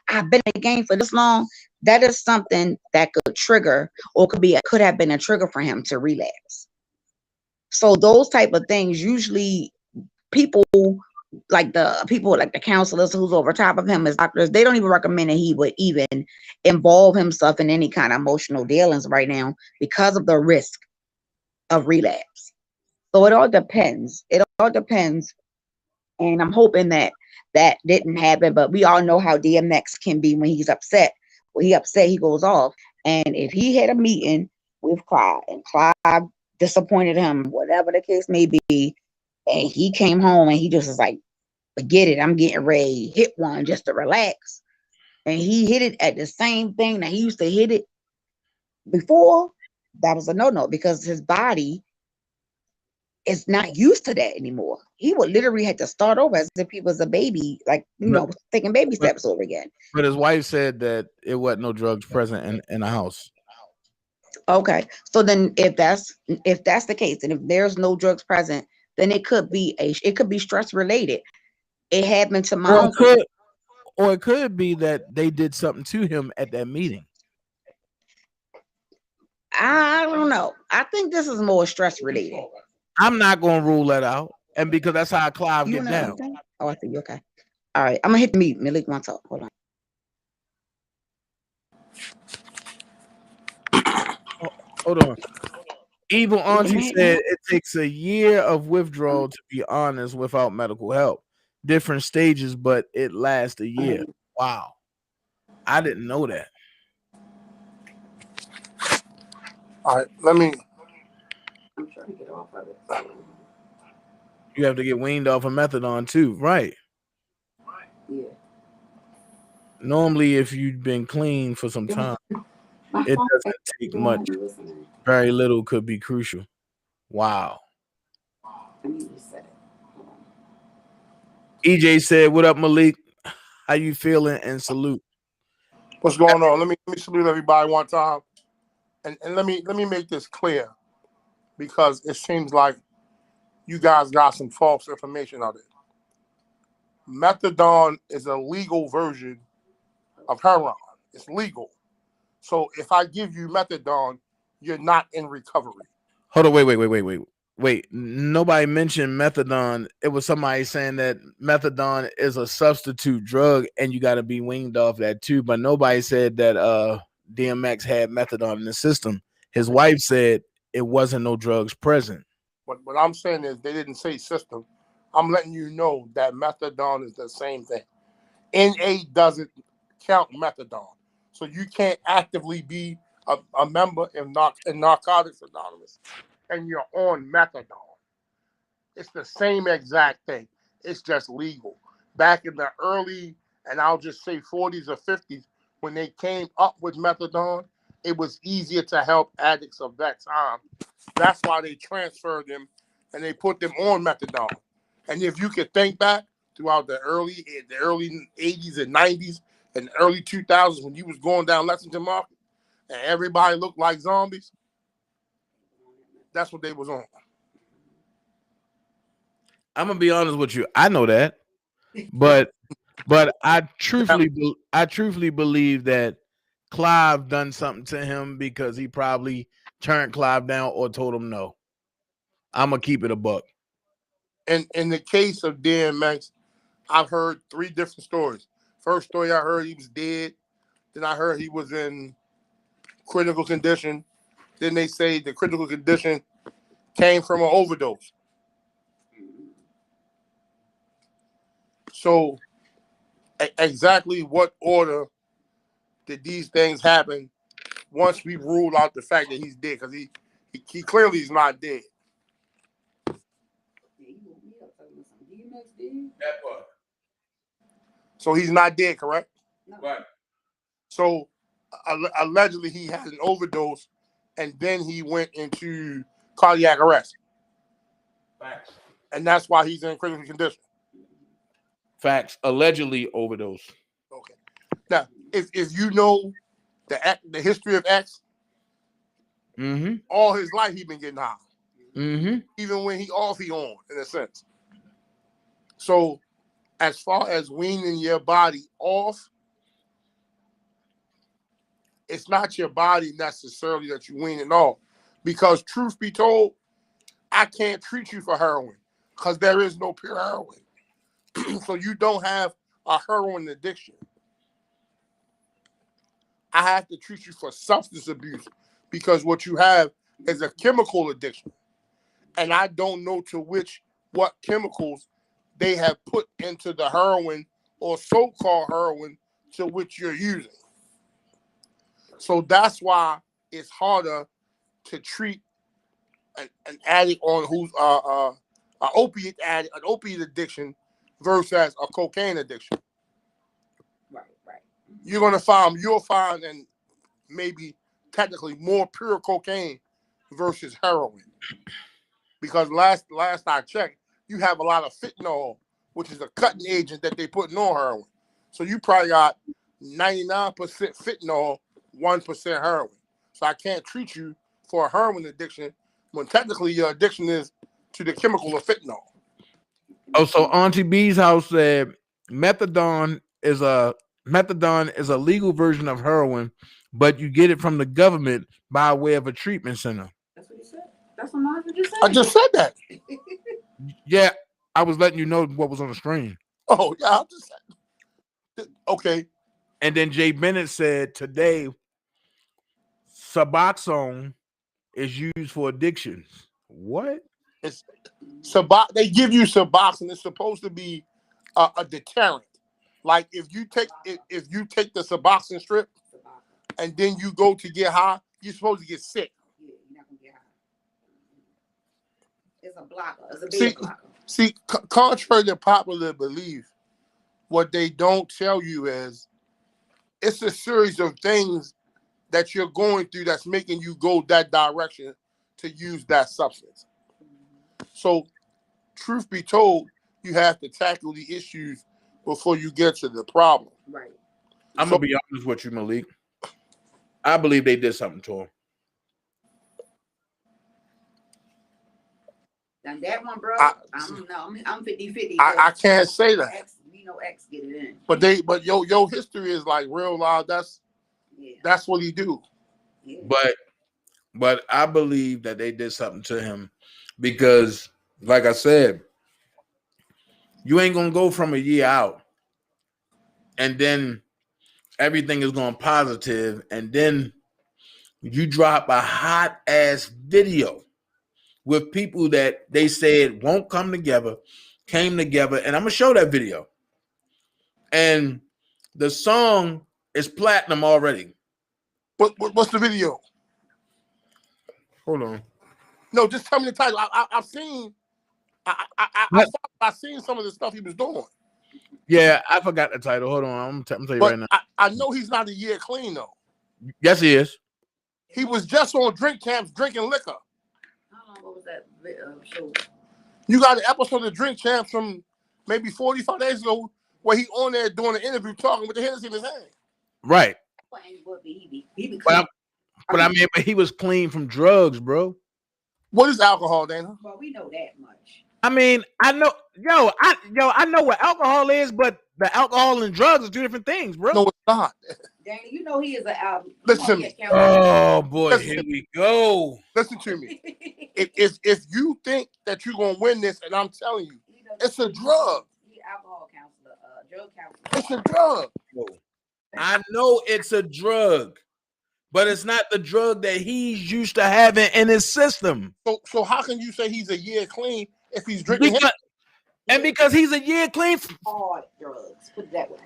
I've been in the game for this long. That is something that could trigger, or could have been a trigger for him to relapse. So those type of things, usually people like the people, like the counselors who's over top of him as doctors, they don't even recommend that he would even involve himself in any kind of emotional dealings right now because of the risk of relapse. So it all depends. It all depends. And I'm hoping that that didn't happen, but we all know how DMX can be when he's upset. When he upset, he goes off. And if he had a meeting with Clive and Clive disappointed him, whatever the case may be, and he came home and he just was like, forget it, I'm getting ready to hit one just to relax. And he hit it at the same thing that he used to hit it before, that was a no-no because his body is not used to that anymore. He would literally have to start over as if he was a baby, like, taking baby steps over again. But his wife said that it wasn't no drugs present in the house. Okay. So then if that's the case, and if there's no drugs present, then it could be stress related. It happened to my uncle. Or it could be that they did something to him at that meeting. I don't know. I think this is more stress related. I'm not going to rule that out. And because that's how Clive get down. Oh, I think okay. All right. I'm going to hit the mute. Malik wants to talk. Hold on. Hold on. Evil Auntie said it takes a year of withdrawal to be honest without medical help. Different stages, but it lasts a year. Wow. I didn't know that. All right, let me. I'm trying to get off of it. You have to get weaned off of methadone too, right? Yeah. Normally, if you've been clean for some time, it doesn't take much. Very little could be crucial. Wow. I need to set it. EJ said, "What up, Malik? How you feeling?" And salute. What's going on? Let me salute everybody one time, and let me make this clear, because it seems like you guys got some false information out there. Methadone is a legal version of heroin. It's legal. So if I give you methadone, you're not in recovery. Hold on, wait. Nobody mentioned methadone. It was somebody saying that methadone is a substitute drug and you got to be weaned off that too. But nobody said that DMX had methadone in the system. His wife said it wasn't no drugs present. What I'm saying is they didn't say system. I'm letting you know that methadone is the same thing. NA doesn't count methadone. So you can't actively be a member in Narcotics Anonymous and you're on methadone. It's the same exact thing. It's just legal. Back in the early, and I'll just say 40s or 50s, when they came up with methadone, it was easier to help addicts of that time. That's why they transferred them and they put them on methadone. And if you could think back throughout the early 80s and 90s and early 2000s when you was going down Lexington Market and everybody looked like zombies, that's what they was on. I'm gonna be honest with you. I know that, but I truthfully believe that Clive done something to him because he probably turned Clive down or told him no. I'm gonna keep it a buck. And in the case of DMX, I've heard 3 different stories. First story I heard he was dead. Then I heard he was in critical condition. Then they say the critical condition came from an overdose. So exactly what order did these things happen once we ruled out the fact that he's dead? Because he clearly is not dead. That part. So he's not dead, correct? No. Right. So allegedly he had an overdose and then he went into cardiac arrest. Facts. And that's why he's in critical condition. Facts. Allegedly overdose. Okay. Now, if you know the history of X, all his life he's been getting high. Even when he off, he on, in a sense. So as far as weaning your body off, it's not your body necessarily that you wean it off. Because truth be told, I can't treat you for heroin because there is no pure heroin. So you don't have a heroin addiction. I have to treat you for substance abuse because what you have is a chemical addiction. And I don't know what chemicals they have put into the heroin or so-called heroin to which you're using. So that's why it's harder to treat an addict on who's an opiate addict, an opiate addiction versus a cocaine addiction. Right. You'll find and maybe technically more pure cocaine versus heroin. Because last I checked, you have a lot of fentanyl, which is a cutting agent that they put in on heroin. So you probably got 99% fentanyl, 1% heroin. So I can't treat you for a heroin addiction when technically your addiction is to the chemical of fentanyl. Oh, so Auntie B's house said methadone is a legal version of heroin, but you get it from the government by way of a treatment center. That's what he said. That's what Marvin just said. I just said that. Yeah, I was letting you know what was on the screen. Oh, yeah, I just said. Okay. And then Jay Bennett said today, Suboxone is used for addictions. What? It's they give you Suboxone. It's supposed to be a deterrent. Like if you take the Suboxone strip and then you go to get high, you're supposed to get sick. Yeah, you're not gonna get high. It's a blocker. It's a big blocker. See, contrary to popular belief, what they don't tell you is it's a series of things that you're going through that's making you go that direction to use that substance. So, truth be told, you have to tackle the issues before you get to the problem. Right. I'm going to be honest with you, Malik. I believe they did something to him. Now that one, bro, I'm 50-50. I can't say that. X get it in. But your history is like real loud. That's what he do. Yeah. But I believe that they did something to him because, like I said, you ain't gonna go from a year out and then everything is going positive, and then you drop a hot ass video with people that they said won't come together, came together, and I'm gonna show that video. And the song is platinum already. What's the video? Hold on. No, just tell me the title. I've seen. I've seen some of the stuff he was doing. Yeah, I forgot the title. Hold on, I'm telling you right now. I know he's not a year clean though. Yes, he is. He was just on Drink Champs drinking liquor. How long was that show? You got an episode of Drink Champs from maybe 45 days ago where he on there doing an interview talking with the Hennessy in his hand. Right. But I mean, he was clean from drugs, bro. What is alcohol, Dana? Well, we know that much. I mean, I know, I know what alcohol is, but the alcohol and drugs are two different things, bro. No, it's not. Dana, you know he is an album. Listen to me. Oh boy, here we go. Listen to me. If you think that you're gonna win this, and I'm telling you, it's a drug. Alcohol counselor, drug counselor. It's a drug. I know it's a drug, but it's not the drug that he's used to having in his system. So how can you say he's a year clean if he's drinking? Because he's a year clean. Hard drugs. Put it that way.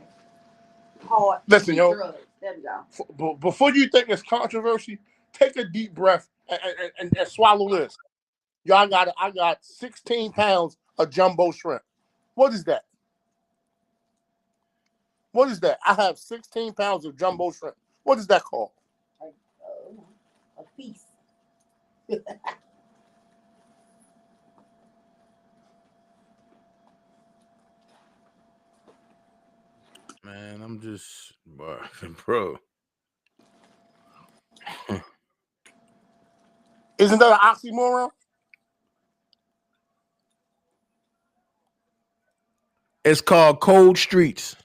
Hard. Listen, yo. Drugs. There we go. Before you think it's controversy, take a deep breath and swallow this. Y'all I got 16 pounds of jumbo shrimp. What is that? What is that? I have 16 pounds of jumbo shrimp. What is that called? A feast. Man, I'm just bro. Isn't that an oxymoron? It's called Cold Streets.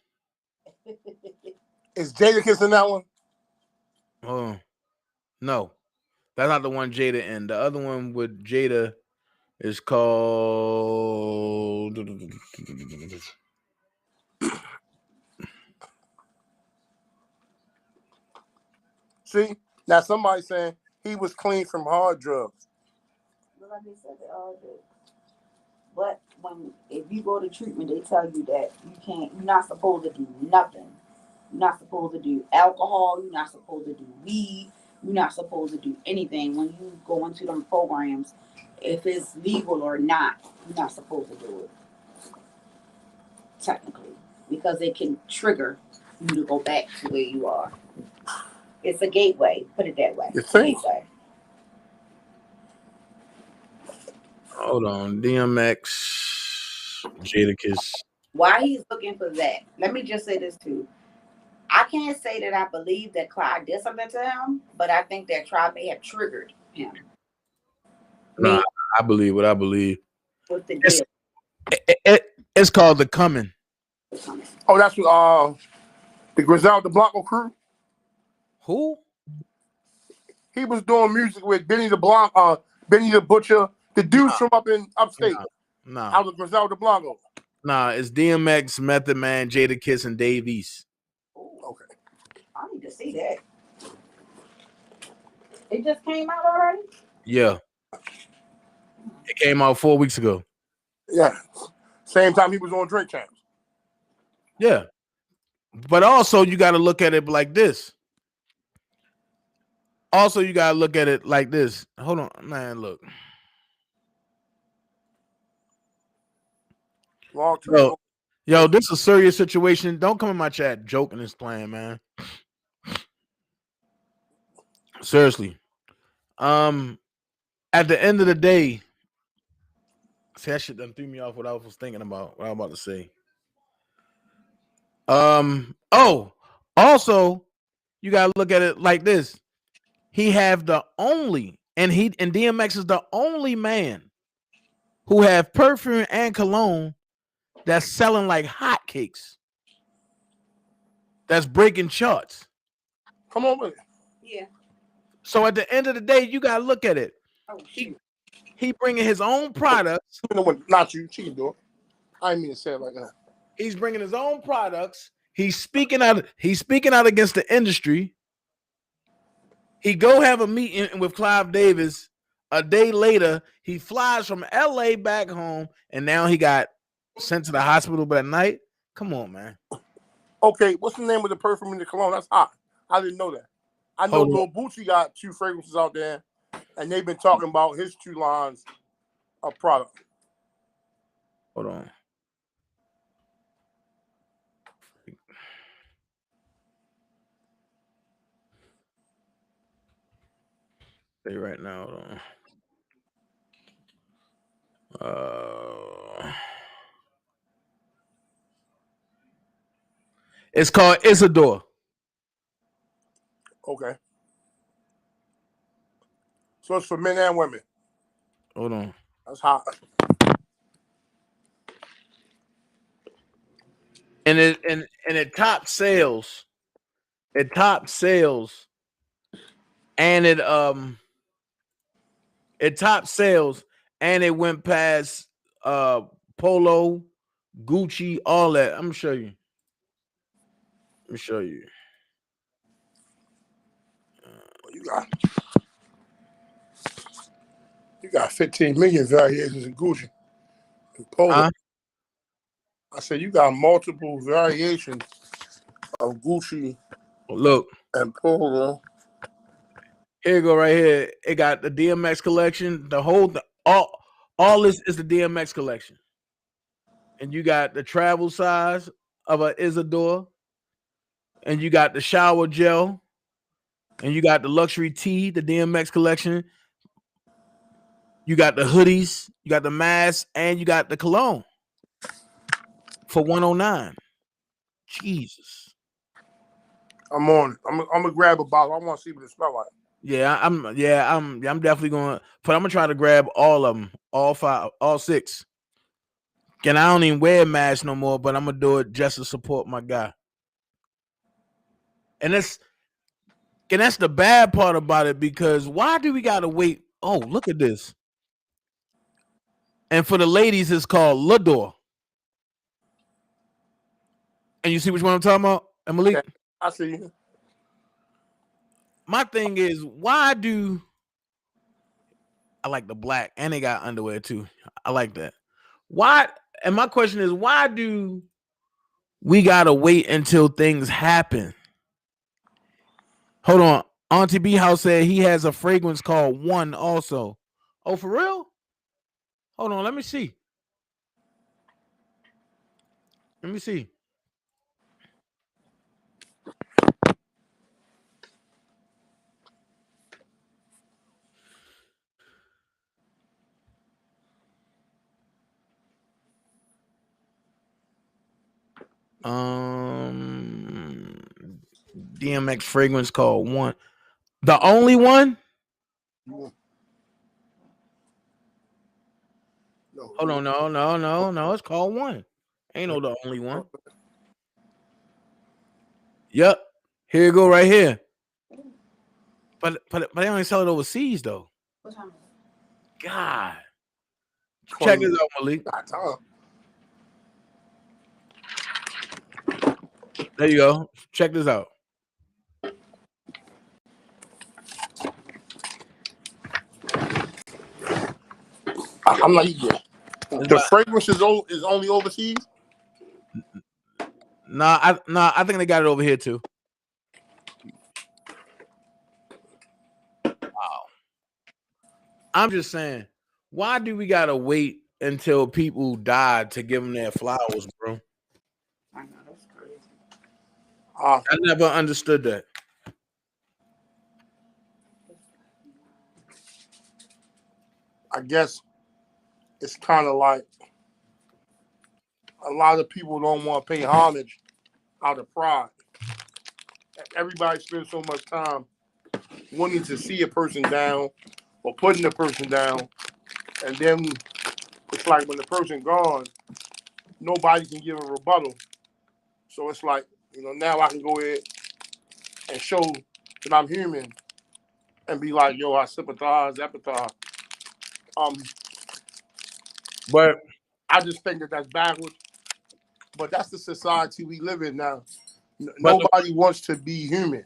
Is Jadakiss in that one? Oh, no. That's not the one Jada in. The other one with Jada is called See, now somebody saying he was clean from hard drugs. Well, like they said, they all do. But if you go to treatment, they tell you that you're not supposed to do nothing. You're not supposed to do alcohol. You're not supposed to do weed. You're not supposed to do anything when you go into them programs. If it's legal or not, you're not supposed to do it. Technically, because it can trigger you to go back to where you are. It's a gateway. Put it that way. You think? Gateway. Hold on, DMX, Jadakiss. Why he's looking for that? Let me just say this too. I can't say that I believe that Clyde did something to him, but I think that trial may have triggered him. Nah, I believe what I believe. With the deal. It's called The Coming. Oh, that's what the Griselda Blanco crew. Who? He was doing music with Benny the Butcher, the dudes from up in upstate. Nah. Out of Griselda Blanco. Nah, it's DMX, Method Man, Jadakiss, and Dave East. Okay. I need to see that. It just came out already? Yeah. It came out 4 weeks ago. Yeah. Same time he was on Drink Champs. Yeah. But also you got to look at it like this. Hold on, man, look. Yo, this is a serious situation. Don't come in my chat joking and playing, man. Seriously. At the end of the day, see, that shit done threw me off what I was thinking about, what I was about to say. Also, you gotta look at it like this. He have the only, and DMX is the only man who have perfume and cologne that's selling like hotcakes. That's breaking charts. Come on with it. Yeah. So at the end of the day, you gotta look at it. Oh, shoot. He bringing his own products. Not you. She can do it. I didn't mean to say it like that. He's bringing his own products. He's speaking out against the industry. He go have a meeting with Clive Davis. A day later, he flies from LA back home, and now he got sent to the hospital by night. Come on, man. Okay, what's the name of the perfume in the cologne? That's hot. I didn't know that. I know Lil Bootsy got 2 fragrances out there, and they've been talking about his 2 lines of product. Hold on. Say right now. It's called Isidore. Okay. So it's for men and women. Hold on. That's hot. And it topped sales. It topped sales. And it topped sales, and it went past Polo, Gucci, all that. I'm gonna show you. Let me show you. You got 15 million variations in Gucci and Polo. I said you got multiple variations of Gucci. Look. And Polo. Here you go, right here. It got the DMX collection. All this is the DMX collection. And you got the travel size of an Isidore. And you got the shower gel. And you got the luxury tea, the DMX collection. You got the hoodies. You got the mask. And you got the cologne. For $109. Jesus. I'm on it. I'm gonna grab a bottle. I want to see what it smells like. Yeah, I'm definitely going. But I'm gonna try to grab all of them, all 5, all 6. And I don't even wear masks no more, but I'm gonna do it just to support my guy. And that's the bad part about it, because why do we gotta wait? Oh, look at this. And for the ladies, it's called L'Adore. And you see which one I'm talking about, Malik? Yeah, I see you. my thing is, why do I like the black and they got underwear too? I like that. Why? And my question is, why do we gotta wait until things happen? Hold on. Auntie B House said he has a fragrance called One also. Oh, for real? Hold on, let me see. Let me see. DMX fragrance called One. The only one? No, Hold on, no. It's called One. Ain't no the only one. Yep. Here you go, right here. But they only sell it overseas though. What time? God. Check this out, Malik. There you go. Check this out. I'm not eating it. The fragrance is only overseas? Nah, I think they got it over here too. Wow. I'm just saying, why do we gotta wait until people die to give them their flowers, bro? I know, that's crazy. I never understood that. I guess it's kind of like a lot of people don't want to pay homage out of pride. Everybody spends so much time wanting to see a person down or putting the person down, and then it's like when the person gone, nobody can give a rebuttal. So it's like, now I can go ahead and show that I'm human and be like, yo, I sympathize, empathize. But I just think that that's backwards. But that's the society we live in now. Nobody wants to be human.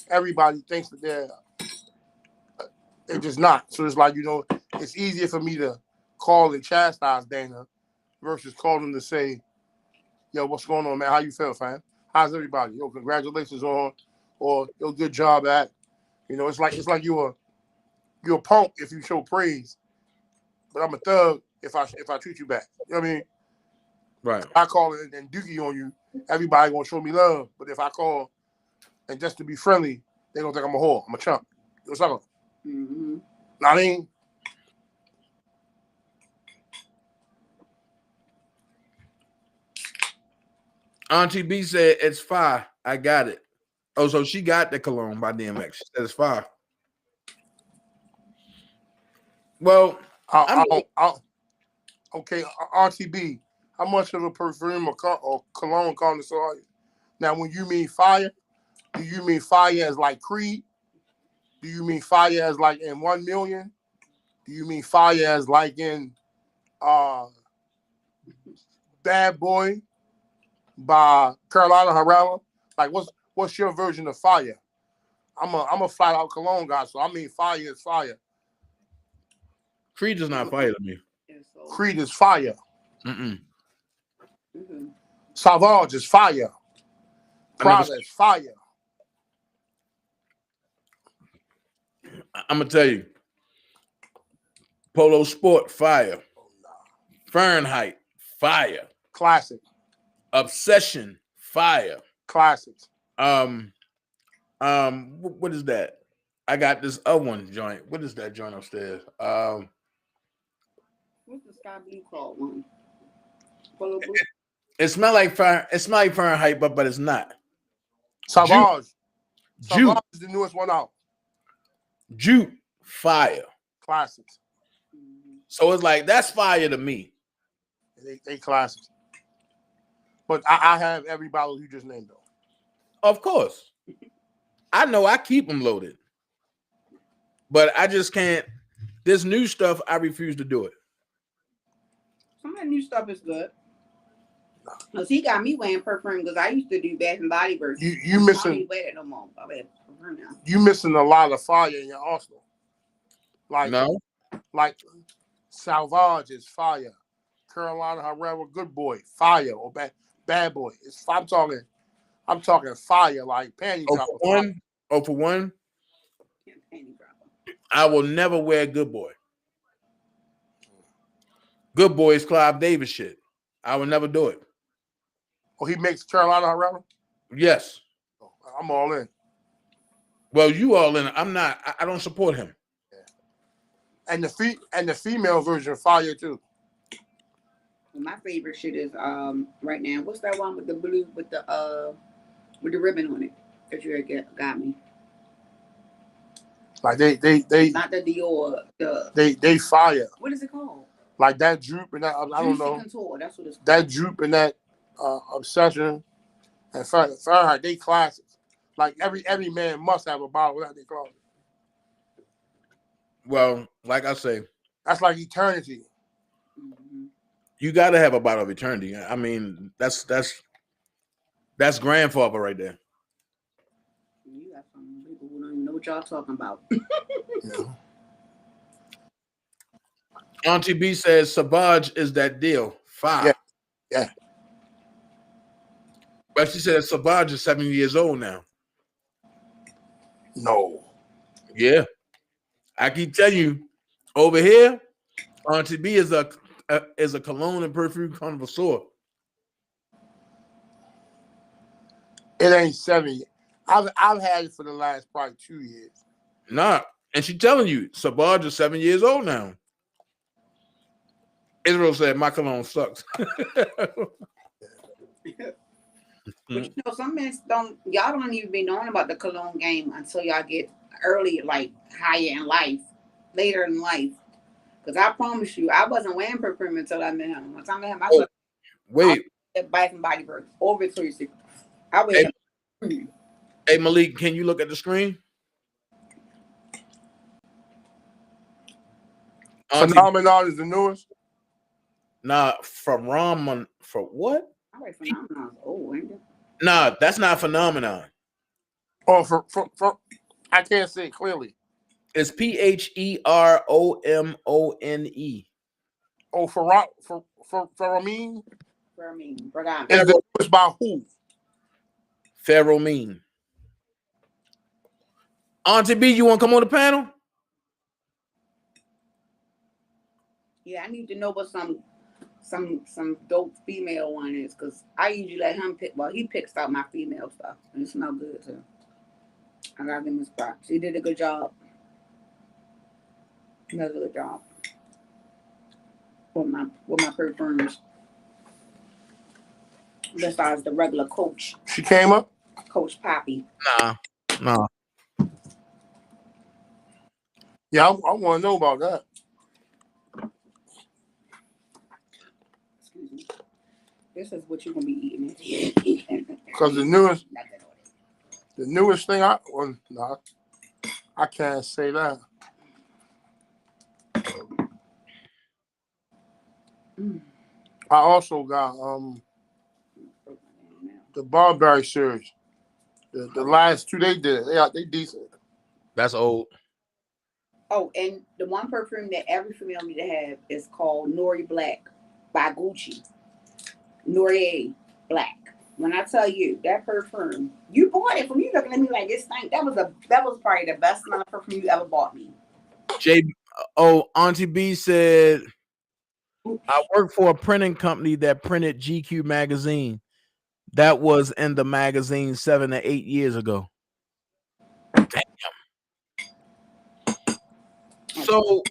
Everybody thinks that they're just not. So it's like, it's easier for me to call and chastise Dana versus call him to say, yo, what's going on, man? How you feel, fam? How's everybody? Yo, congratulations on, or yo, good job at. It's like you're a punk if you show praise, but I'm a thug if I treat you back. You know what I mean? Right. If I call it and dookie on you, everybody gonna show me love. But if I call and just to be friendly, they gonna think I'm a whore. I'm a chump. What's up? Mm-hmm. I mean, Auntie B said it's fire. I got it. Oh, so she got the cologne by DMX. She said it's fire. Well, okay, RTB, how much of a perfume or cologne connoisseur are you? Now, when you mean fire, do you mean fire as like Creed? Do you mean fire as like in 1 million? Do you mean fire as like in Bad Boy by Carolina Herrera? Like, what's your version of fire? I'm a flat out cologne guy, so I mean fire is fire. Creed is not fire to me. Creed is fire. Mm-mm. Mm-hmm. Savage is fire. Prada is fire. I'm gonna tell you. Polo Sport, fire. Fahrenheit, fire. Classic. Obsession, fire. Classics. What is that? I got this other one joint. What is that joint upstairs? What's the sky blue called one? Polo blue? It smells like fire. It smells like Fahrenheit, but it's not. Savage. Jute. Savage is the newest one out. Jute, fire. Classics. So it's like that's fire to me. They classics. But I have every bottle you just named though. Of course. I know I keep them loaded. But I just can't. This new stuff, I refuse to do it. Some of the new stuff is good. Cause he got me wearing perfume because I used to do Bath and Body Works. You missing? I don't wear it no more. I wear perfume now. You missing a lot of fire in your arsenal. Like No. Like Salvage is fire. Carolina Herrera, good boy, fire, or bad boy. I'm talking fire, like panty Oh, dropper. for one, Yeah, panty dropper. I will never wear Good Boy. Good Boy is Clive Davis shit. I will never do it. Oh, he makes Carolina Herrera? Yes. Oh, I'm all in. Well, you all in. I'm not. I don't support him. And the female version fire too. My favorite shit is right now. What's that one with the blue with the ribbon on it that you got me? Like they not the Dior. They fire. What is it called? Like that droop and that I don't know. Contour, that's what it's called. That droop and that obsession and Fahrenheit, they classics. Like every man must have a bottle without their closet. Well, like I say, that's like eternity. Mm-hmm. You got to have a bottle of eternity. I mean, that's grandfather right there. You got some people who don't even know what y'all talking about. Yeah. Auntie B says Savage is that deal. 5. Yeah. But she said Savage is 7 years old now. No. Yeah. I keep telling you, over here, Auntie B is a cologne and perfume connoisseur. It ain't 7 years. I've had it for the last probably 2 years. Nah, and she telling you, Savage is 7 years old now. Israel said my cologne sucks. But you know, some men y'all don't even be knowing about the cologne game until y'all get early, like higher in life, later in life. Because I promise you, I wasn't wearing perfume until I met him. Once I met him, I was wait. Bath and Body Works or Victoria's Secret. I wear Hey Malik, can you look at the screen? Phenomenon is the newest. Nah, from Raman for what? I wear Phenomenon. Oh, ain't it? Nah, that's not Phenomenon. Oh, for I can't say it clearly. It's Pheromone. Oh, for Pheromone? Pheromone. Is the newest by who? Pheromone. Auntie B, you want to come on the panel? Yeah, I need to know what some dope female one is, because I usually let him pick. Well, he picks out my female stuff, and it smells good too. I gotta give him his props. He did a good job. He does a good job with my perfumes. Besides the regular Coach. She came up? Coach Poppy. Nah. Yeah, I want to know about that. Excuse me. This is what you're gonna be eating. Because the newest thing I can't say that. I also got the Barberry series. The last 2 they did, they decent. That's old. Oh, and the one perfume that every female need to have is called Nori Black by Gucci. Nori Black. When I tell you that perfume, you bought it from you looking at me like it stank. That was probably the best amount of perfume you ever bought me. Auntie B said, I work for a printing company that printed GQ magazine. That was in the magazine 7 to 8 years ago. Damn. So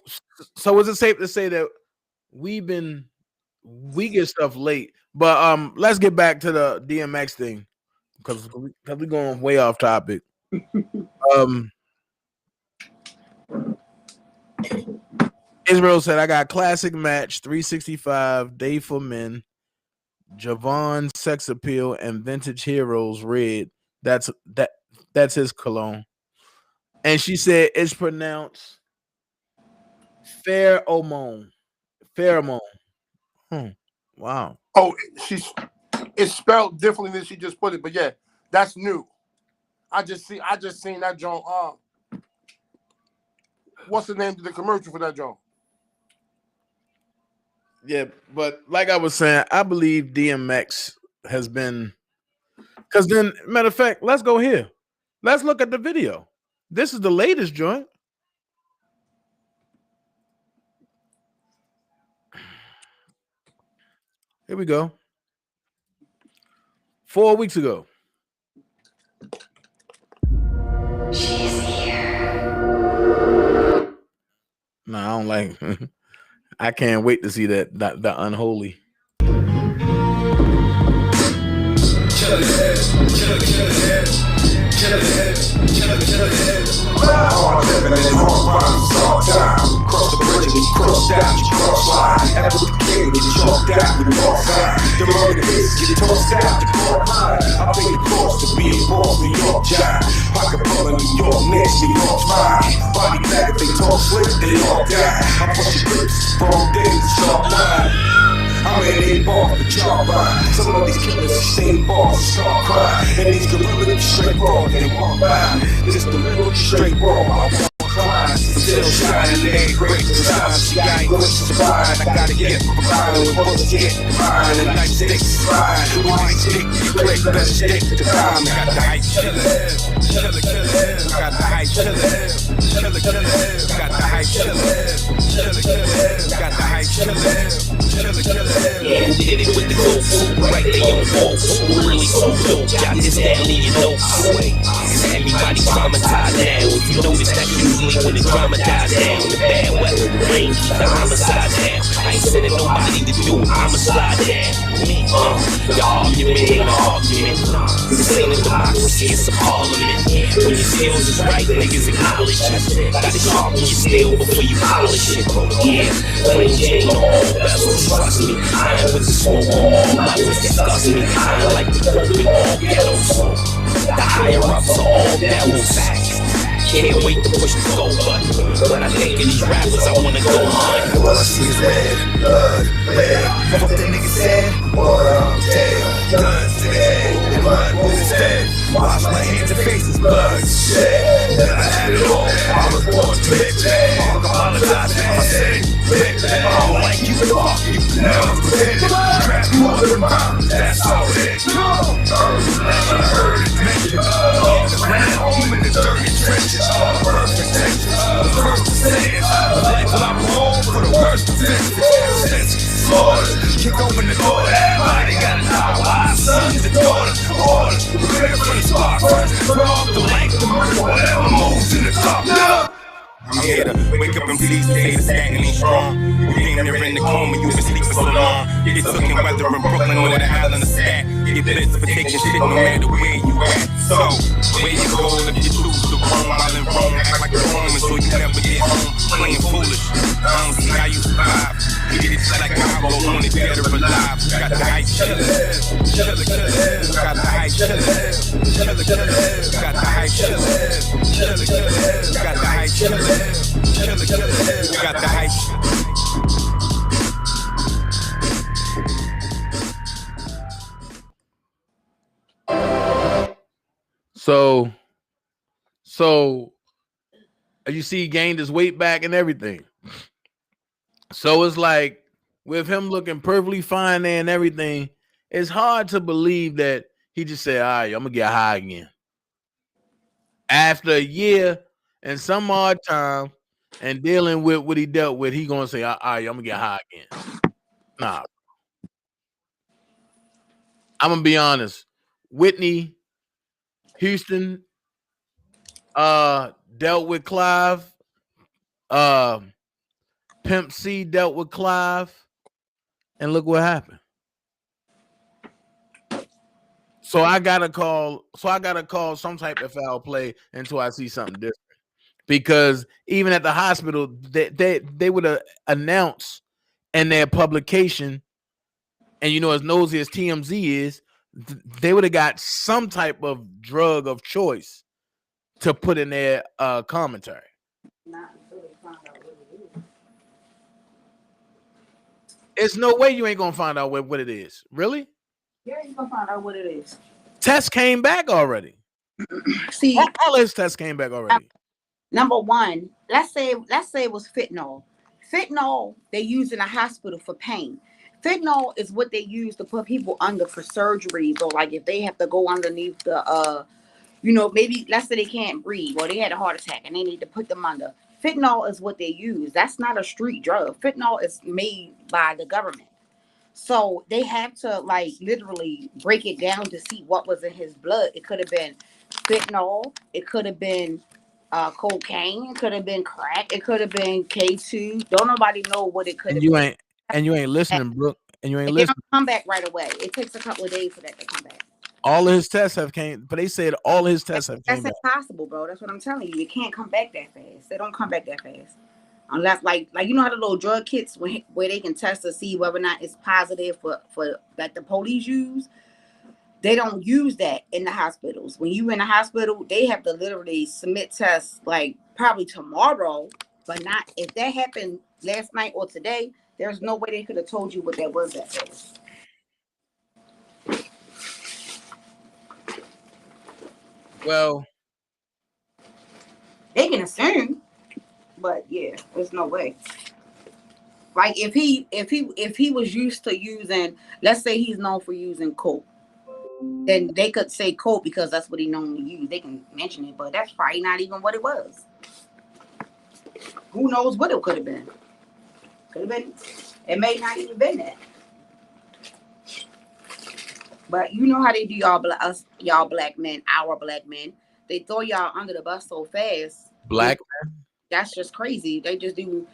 is it safe to say that we get stuff late? But let's get back to the DMX thing because we're going way off topic. Israel said, I got classic match, 365, Day for Men, Javon Sex Appeal, and Vintage Heroes Red. That's his cologne. And she said it's pronounced pheromone. Wow. Oh, it's spelled differently than she just put it, but yeah, that's new. I just seen that joint. What's the name of the commercial for that joint? Yeah, but like I was saying, I believe DMX has been, because then, matter of fact, let's go here. Let's look at the video. This is the latest joint. Here we go. 4 weeks ago. She's here. No, I don't like. I can't wait to see that unholy. Hard living and hard rhymes all time. Cross the bridge and cross down, you cross line. After the king, get chalked out with more sign. The murder hits, get tossed out, the court line. I pay the cost to be involved, New York giant. Pocket full of New York next, New York fine. Body bag, if they talk slick, they all die. I push your grips, wrong days, sharp line. I'm in a bar for job line. Some of these killers stay bars and start crying. And these gorillas straight raw, they walk by. Just a little straight raw. I walk climb, still shining, they ain't great design. See, I ain't going to survive. I gotta get mine with bullets, get mine. And nice sticks fine. We might stick, you click, better stick to time. Got the hype chillin', chillin', chillin'. Got the hype chillin', chillin', chillin'. Got the hype chillin', chillin', chillin'. Got the hype chillin', chillin', chillin'. Yeah, who did it with the gold food right there on the wall? Really so dope, jot this down in your notes. Cause everybody traumatized now. If you notice that usually when the drama dies down, the bad weather, the rain, keep the homicide down. I ain't sending nobody to do it, I'ma slide down. Me, the argument ain't an argument. This ain't a democracy, it's a parliament. When your skills is right, niggas acknowledge it. Gotta sharpen your steel before you polish it. Yeah, plain Jane on all bezels, trust me. I ain't with the smoke on all levels, disgust me. I ain't like the dope in all ghettos. The higher ups are all devils. Can't wait to push the go button. When I think of these rappers, I wanna go hunt. All I see is red, blood, red. Fuck that nigga said, water, dead. Guns to the head, and blood was his head. Wash my hands and faces, blood, shed. Then I had it all, I was born to it. I apologize if I said it. I don't like you, fuck you, now I'm pretending. Crap you up in mine, that's all it is. I heard it mentioned, ran home in the dirty trenches. All perfect tensions, the first to say it. Like when I'm home for the worst offenses. Slaughters, kick open the door, everybody gotta know why. Sons and daughters, orders, prepare for the spot first. Put off the length, the murder, whatever moves in the top. No! I'm here to wake up and please say the statin ain't strong. You damn near in the coma, you been sleeping so long. Get took in whether in Brooklyn or the island of Stat. Get bits for taking shit no matter where you at. So, where you go if you choose to roam while in Rome? Act like you're home so you never get home. Playing foolish, I don't see how you survive. You get it like Cabo, on it dead or alive. Got the hype chillin', chillin', chillin'. Got the hype chillin', chillin', chillin'. Got the hype chillin', chillin', chillin'. Got the hype chillin'. We got the hype. So you see, he gained his weight back and everything. So it's like with him looking perfectly fine there and everything, it's hard to believe that he just said, "All right, I'm gonna get high again." After a year and some odd time and dealing with what he dealt with, he gonna say, "All right, I'm gonna get high again." Nah, I'm gonna be honest. Whitney Houston dealt with Clive. Pimp C dealt with Clive, and look what happened. So I gotta call some type of foul play until I see something different. Because even at the hospital, they would have announced in their publication, and you know, as nosy as TMZ is, they would have got some type of drug of choice to put in their commentary. Not until they find out what it is. There's no way you ain't gonna find out what it is. Really? Yeah, you're gonna find out what it is. Test came back already. See, All his tests came back already. number one, let's say it was fentanyl. Fentanyl they use in a hospital for pain. Fentanyl is what they use to put people under for surgeries, or like if they have to go underneath the maybe let's say they can't breathe or they had a heart attack and they need to put them under. Fentanyl is what they use. That's not a street drug. Fentanyl is made by the government. So they have to like literally break it down to see what was in his blood. It could have been fentanyl. It could have been cocaine. It could have been crack. It could have been K2. Don't nobody know what it could And have been. you ain't listening, Brooke. And you ain't And they don't listening. come back right away. It takes a couple of days for that to come back. All of his tests have came, but they said all his tests have came That's back. impossible, bro. That's what I'm telling you. It can't come back that fast. They don't come back that fast. Unless like you know how the little drug kits where they can test to see whether or not it's positive for that the police use. They don't use that in the hospitals. When you in the hospital, they have to literally submit tests like probably tomorrow, but not if that happened last night or today. There's no way they could have told you what that was that fast. Well, they can assume, but yeah, there's no way. Like if he was used to using, let's say he's known for using coke, then they could say coke because that's what he normally used. They can mention it, but that's probably not even what it was. Who knows what it could have been? Could have been. It may not even been that. But you know how they do y'all black men, our black men. They throw y'all under the bus so fast. Black men? That's just crazy. They just do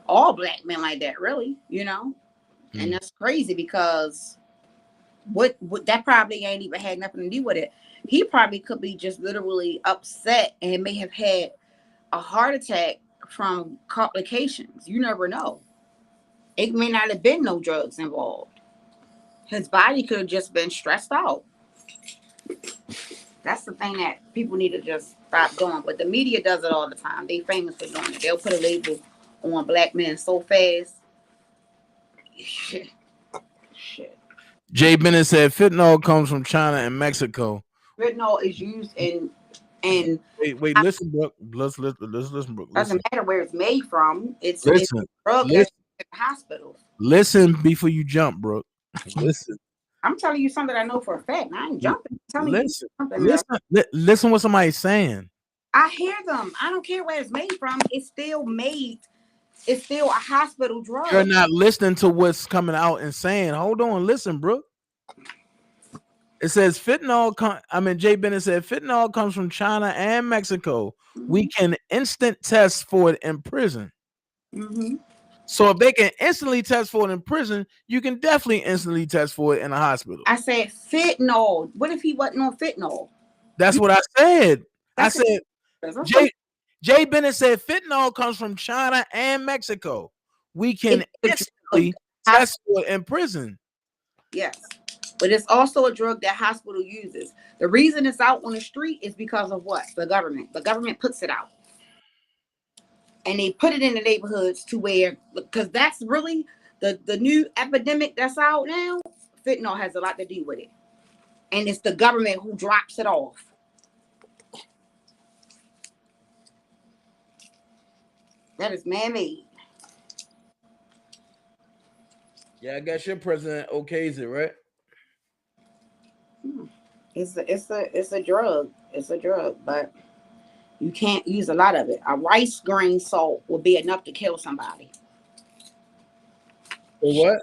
all black men like that, really, And that's crazy because what that probably ain't even had nothing to do with it. He probably could be just literally upset and may have had a heart attack from complications. You never know. It may not have been no drugs involved. His body could have just been stressed out. That's the thing that people need to just stop doing. But the media does it all the time. They famous for doing it. They'll put a label on black men so fast. Shit. Jay Bennett said fentanyl comes from China and Mexico. Fentanyl is used in wait, listen, Brooke. Let's listen, Brooke. Doesn't matter where it's made from. It's listen, it's a drug that's in hospitals. Listen before you jump, Brooke. Listen. I'm telling you something I know for a fact. I ain't jumping. I'm telling you something. Listen what somebody's saying. I hear them. I don't care where it's made from. It's still made. It's still a hospital drug. You're not listening to what's coming out and saying, hold on, listen, Brooke. It says fentanyl. Jay Bennett said fentanyl comes from China and Mexico. Mm-hmm. We can instant test for it in prison. Mm-hmm. So if they can instantly test for it in prison, you can definitely instantly test for it in a hospital. I said fentanyl. What if he wasn't on fentanyl? That's what I said. Jay Bennett said fentanyl comes from China and Mexico. We can instantly test for it in prison. Yes. But it's also a drug that hospital uses. The reason it's out on the street is because of what? The government. The government puts it out. And they put it in the neighborhoods to where, because that's really the new epidemic that's out now. Fentanyl has a lot to do with it. And it's the government who drops it off. That is man-made. Yeah, I guess your president okays it, right? It's a drug. It's a drug, but you can't use a lot of it. A rice grain salt will be enough to kill somebody. For what?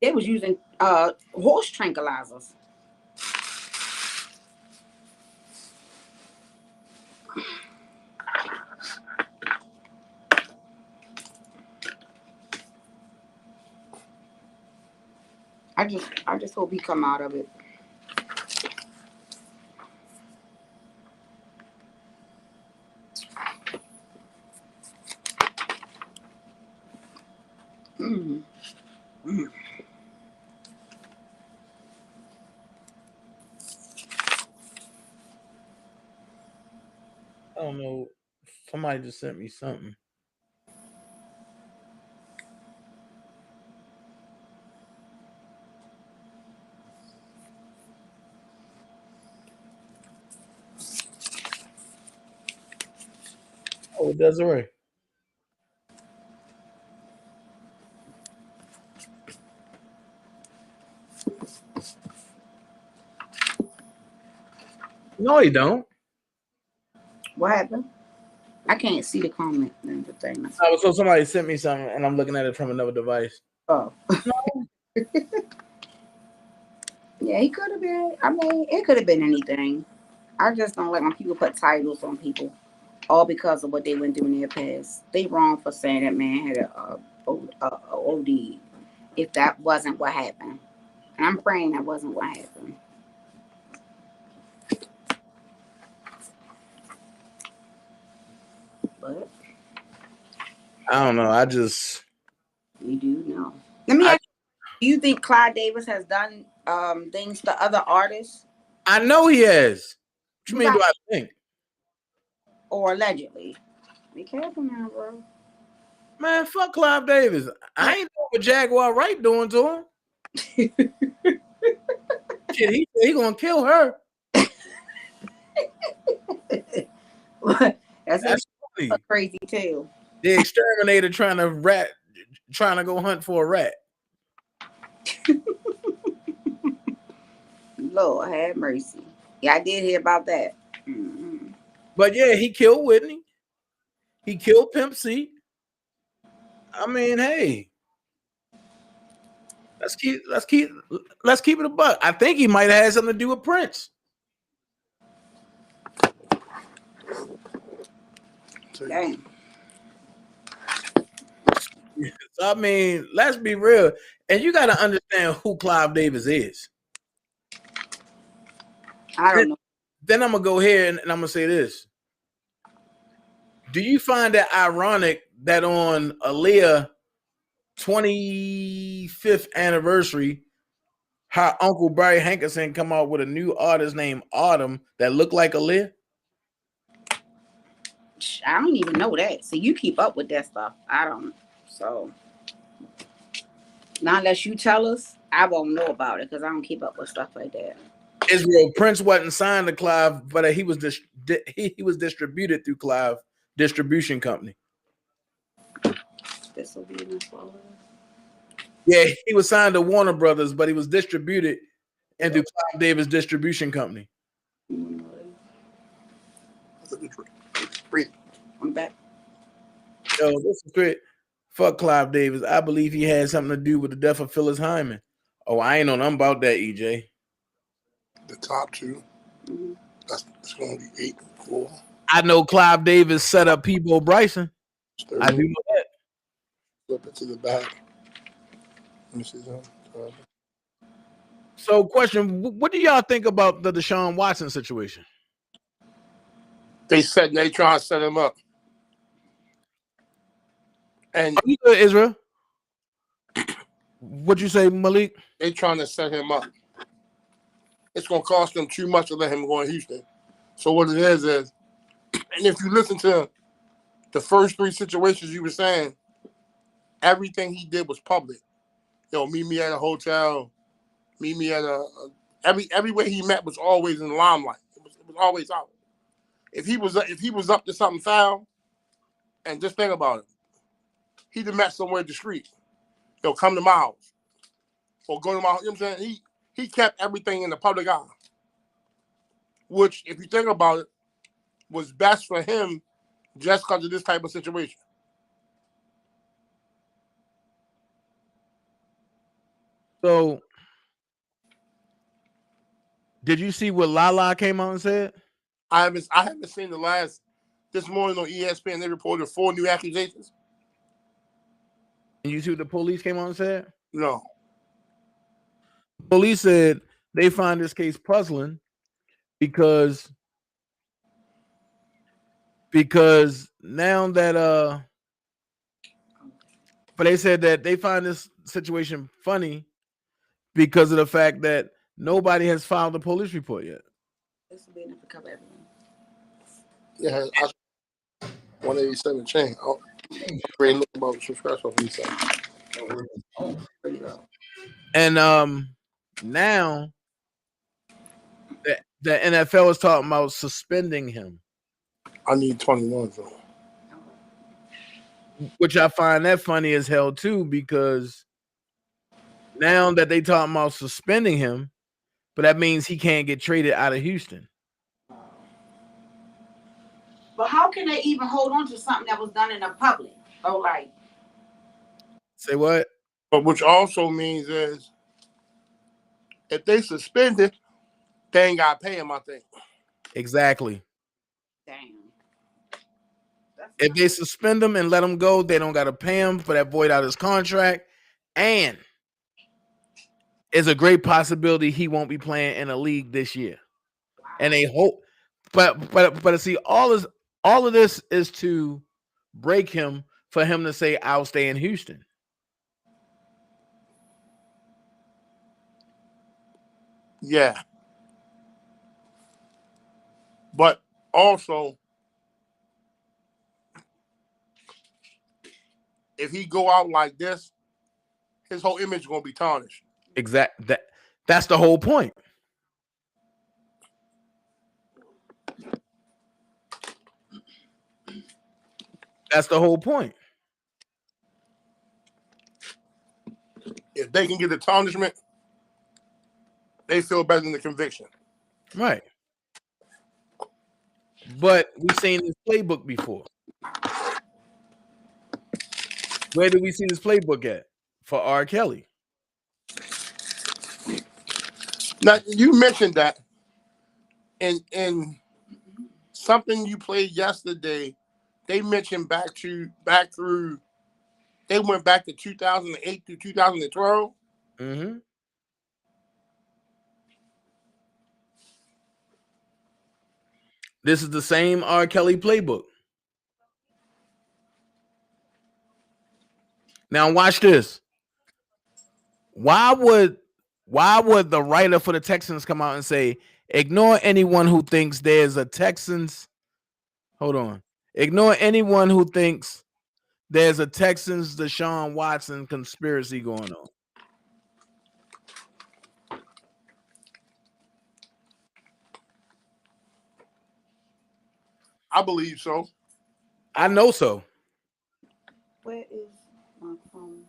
They was using horse tranquilizers. I just hope he come out of it. Mm. Mm. I don't know. Somebody just sent me something. with Desiree. No, he don't. What happened? I can't see the comment and the thing. Oh, so somebody sent me something, and I'm looking at it from another device. Oh. Yeah, he could have been. I mean, it could have been anything. I just don't like when people put titles on people, all because of what they went through in their past. They wrong for saying that man had a OD if that wasn't what happened. And I'm praying that wasn't what happened. But I don't know. I just you do know. Let me ask you, do you think Clyde Davis has done things to other artists? I know he has. What you mean? Do I think? Or allegedly? Be careful now, bro. Man, fuck Clive Davis. I ain't know what Jaguar Wright doing to him. Shit, he gonna kill her. That's a crazy too. The exterminator trying to go hunt for a rat. Lord have mercy. Yeah, I did hear about that. Mm-hmm. But yeah, he killed Whitney. He killed Pimp C. I mean, hey, let's keep it a buck. I think he might have had something to do with Prince. Dang. I mean, let's be real. And you got to understand who Clive Davis is. I don't know. Then I'm going to go here and I'm going to say this. Do you find that ironic that on Aaliyah's 25th anniversary, how Uncle Barry Hankerson come out with a new artist named Autumn that looked like Aaliyah? I don't even know that. So you keep up with that stuff. I don't. So not unless you tell us, I won't know about it because I don't keep up with stuff like that. Israel Prince wasn't signed to Clive, but he was distributed through Clive Distribution Company. This will be enough for Yeah, he was signed to Warner Brothers, but he was distributed into Clive Davis Distribution Company. I'm back. Yo, this is great. Fuck Clive Davis. I believe he had something to do with the death of Phyllis Hyman. Oh, I ain't know nothing about that, EJ. The top two. That's going to be 8-4. I know Clive Davis set up Peebo Bryson. I do know that. Flip it to the back. Let me see something. So, question: what do y'all think about the Deshaun Watson situation? They said they trying to set him up. And are you good, Israel? What'd you say, Malik? They trying to set him up. It's going to cost them too much to let him go in Houston. So what it is, and if you listen to the first three situations you were saying, everything he did was public. Meet me at a hotel, meet me at everywhere he met was always in the limelight. It was always out. If he was up to something foul, and just think about it, he'd have met somewhere discreet. Come to my house. Or go to my house. You know what I'm saying? He kept everything in the public eye. Which, if you think about it, was best for him just because of this type of situation. So, did you see what Lala came out and said? I haven't seen the last. This morning on ESPN, they reported 4 new accusations. And you see what the police came out and said? No. Police said they find this case puzzling because now that but they said that they find this situation funny because of the fact that nobody has filed a police report yet. This will be enough to cover everything. Yeah, 187 chain. Oh, great look about some scratch off inside. And now the NFL is talking about suspending him. I need 21 though. which I find that funny as hell too, because now that they talking about suspending him, but that means he can't get traded out of Houston. But how can they even hold on to something that was done in the public? Oh, like, say what? But which also means is if they suspend it, they ain't got to pay him, I think. Exactly. Damn. If they suspend him and let him go, they don't got to pay him for that void out his contract. And it's a great possibility he won't be playing in a league this year. And they hope, but see, all of this is to break him for him to say, I'll stay in Houston. Yeah. But also, if he go out like this, his whole image is going to be tarnished. That's the whole point. That's the whole point. If they can get the tarnishment, they feel better than the conviction. Right. But we've seen this playbook before. Where did we see this playbook at? For R. Kelly. Now, you mentioned that in something you played yesterday, they mentioned back through, they went back to 2008 to 2012. Mm-hmm. This is the same R. Kelly playbook. Now watch this. Why would the writer for the Texans come out and say, ignore anyone who thinks there's a Texans? Hold on. Ignore anyone who thinks there's a Texans Deshaun Watson conspiracy going on. I believe so. I know so. Where is my phone?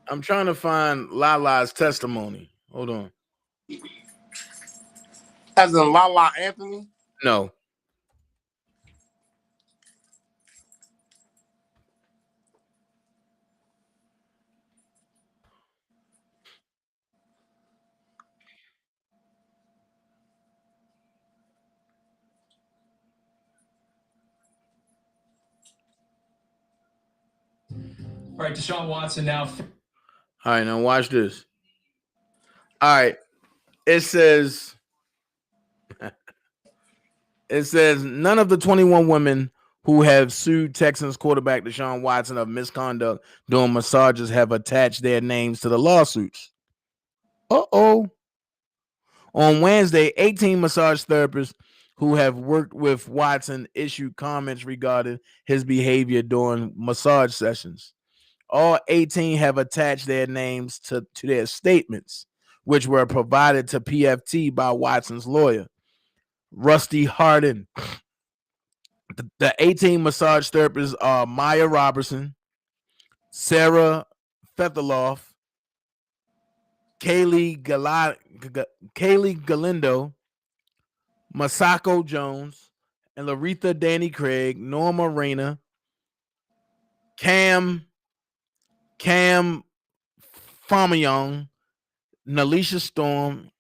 I'm trying to find Lala's testimony. Hold on. As in Lala Anthony? No. All right, Deshaun Watson now. All right, now watch this. All right. It says none of the 21 women who have sued Texans quarterback Deshaun Watson of misconduct during massages have attached their names to the lawsuits. Uh-oh. On Wednesday, 18 massage therapists who have worked with Watson issued comments regarding his behavior during massage sessions. All 18 have attached their names to their statements, which were provided to PFT by Watson's lawyer, Rusty Hardin. The 18 massage therapists are Maya Robertson, Sarah Fethaloff, Kaylee Galindo, Masako Jones, and Laretha Danny Craig, Norma Rayner, Cam Famayong, Nalisha Storm,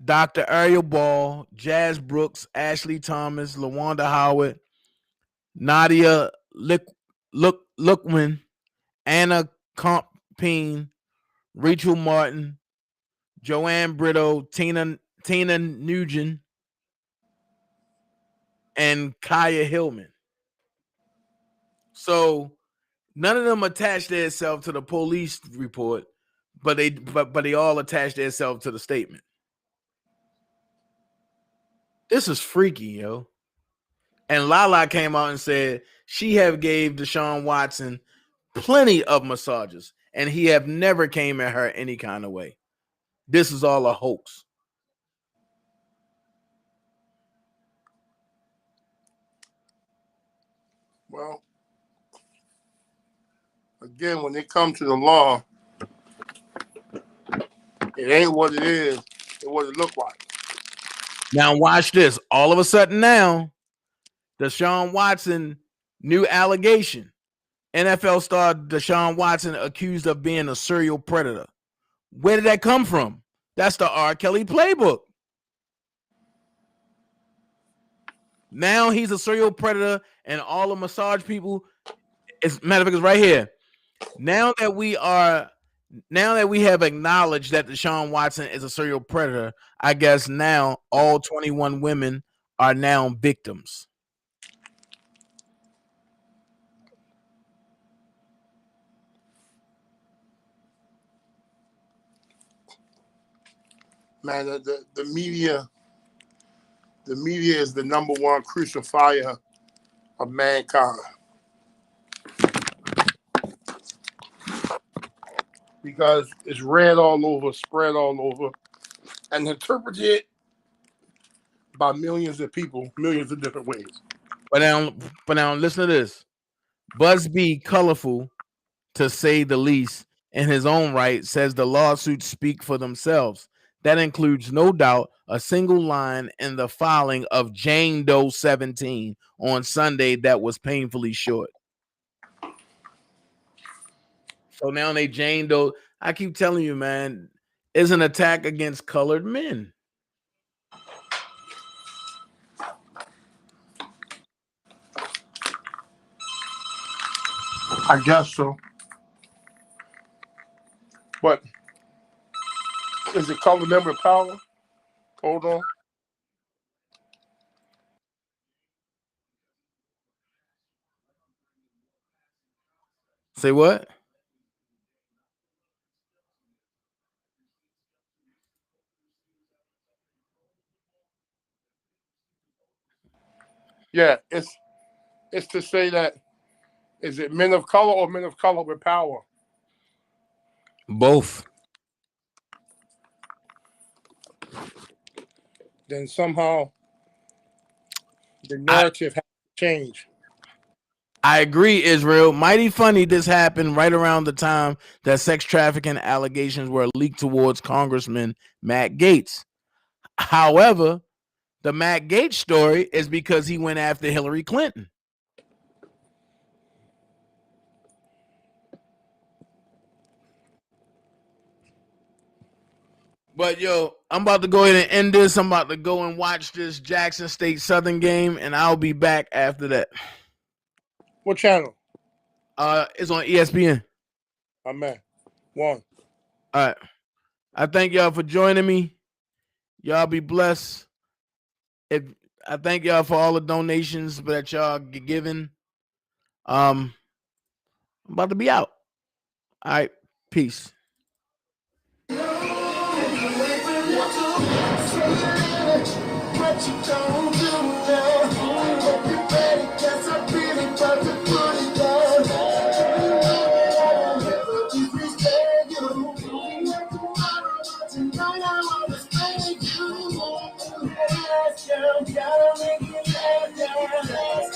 Dr. Ariel Ball, Jazz Brooks, Ashley Thomas, LaWanda Howard, Nadia Lookwin, Anna Compine, Rachel Martin, Joanne Brito, Tina Nugent, and Kaya Hillman. So none of them attached themselves to the police report, but they all attached themselves to the statement. This is freaky, yo. And Lala came out and said she have gave Deshaun Watson plenty of massages, and he have never came at her any kind of way. This is all a hoax. Well, again, when it comes to the law, it ain't what it is, it's what it look like. Now watch this. All of a sudden now, Deshaun Watson, new allegation. NFL star Deshaun Watson accused of being a serial predator. Where did that come from? That's the R. Kelly playbook. Now he's a serial predator, and all the massage people. Matter of fact, it's right here. Now that we have acknowledged that Deshaun Watson is a serial predator, I guess now all 21 women are now victims. Man, the media is the number one crucifier of mankind. Because it's read all over, spread all over, and interpreted by millions of people, millions of different ways. But now listen to this. Busby Colorful, to say the least, in his own right, says the lawsuits speak for themselves. That includes, no doubt, a single line in the filing of Jane Doe 17 on Sunday that was painfully short. So now they Jane Doe. I keep telling you, man, is an attack against colored men. I guess so. But is it colored men with power? Hold on. Say what? Yeah, it's to say that, is it men of color or men of color with power? Both. Then somehow the narrative has to change. I agree, Israel. Mighty funny this happened right around the time that sex trafficking allegations were leaked towards Congressman Matt Gaetz. However, the Matt Gaetz story is because he went after Hillary Clinton. But yo, I'm about to go ahead and end this. I'm about to go and watch this Jackson State Southern game, and I'll be back after that. What channel? It's on ESPN. Amen. One. All right. I thank y'all for joining me. Y'all be blessed. I thank y'all for all the donations that y'all giving. I'm about to be out. All right. Peace. Gotta make it last.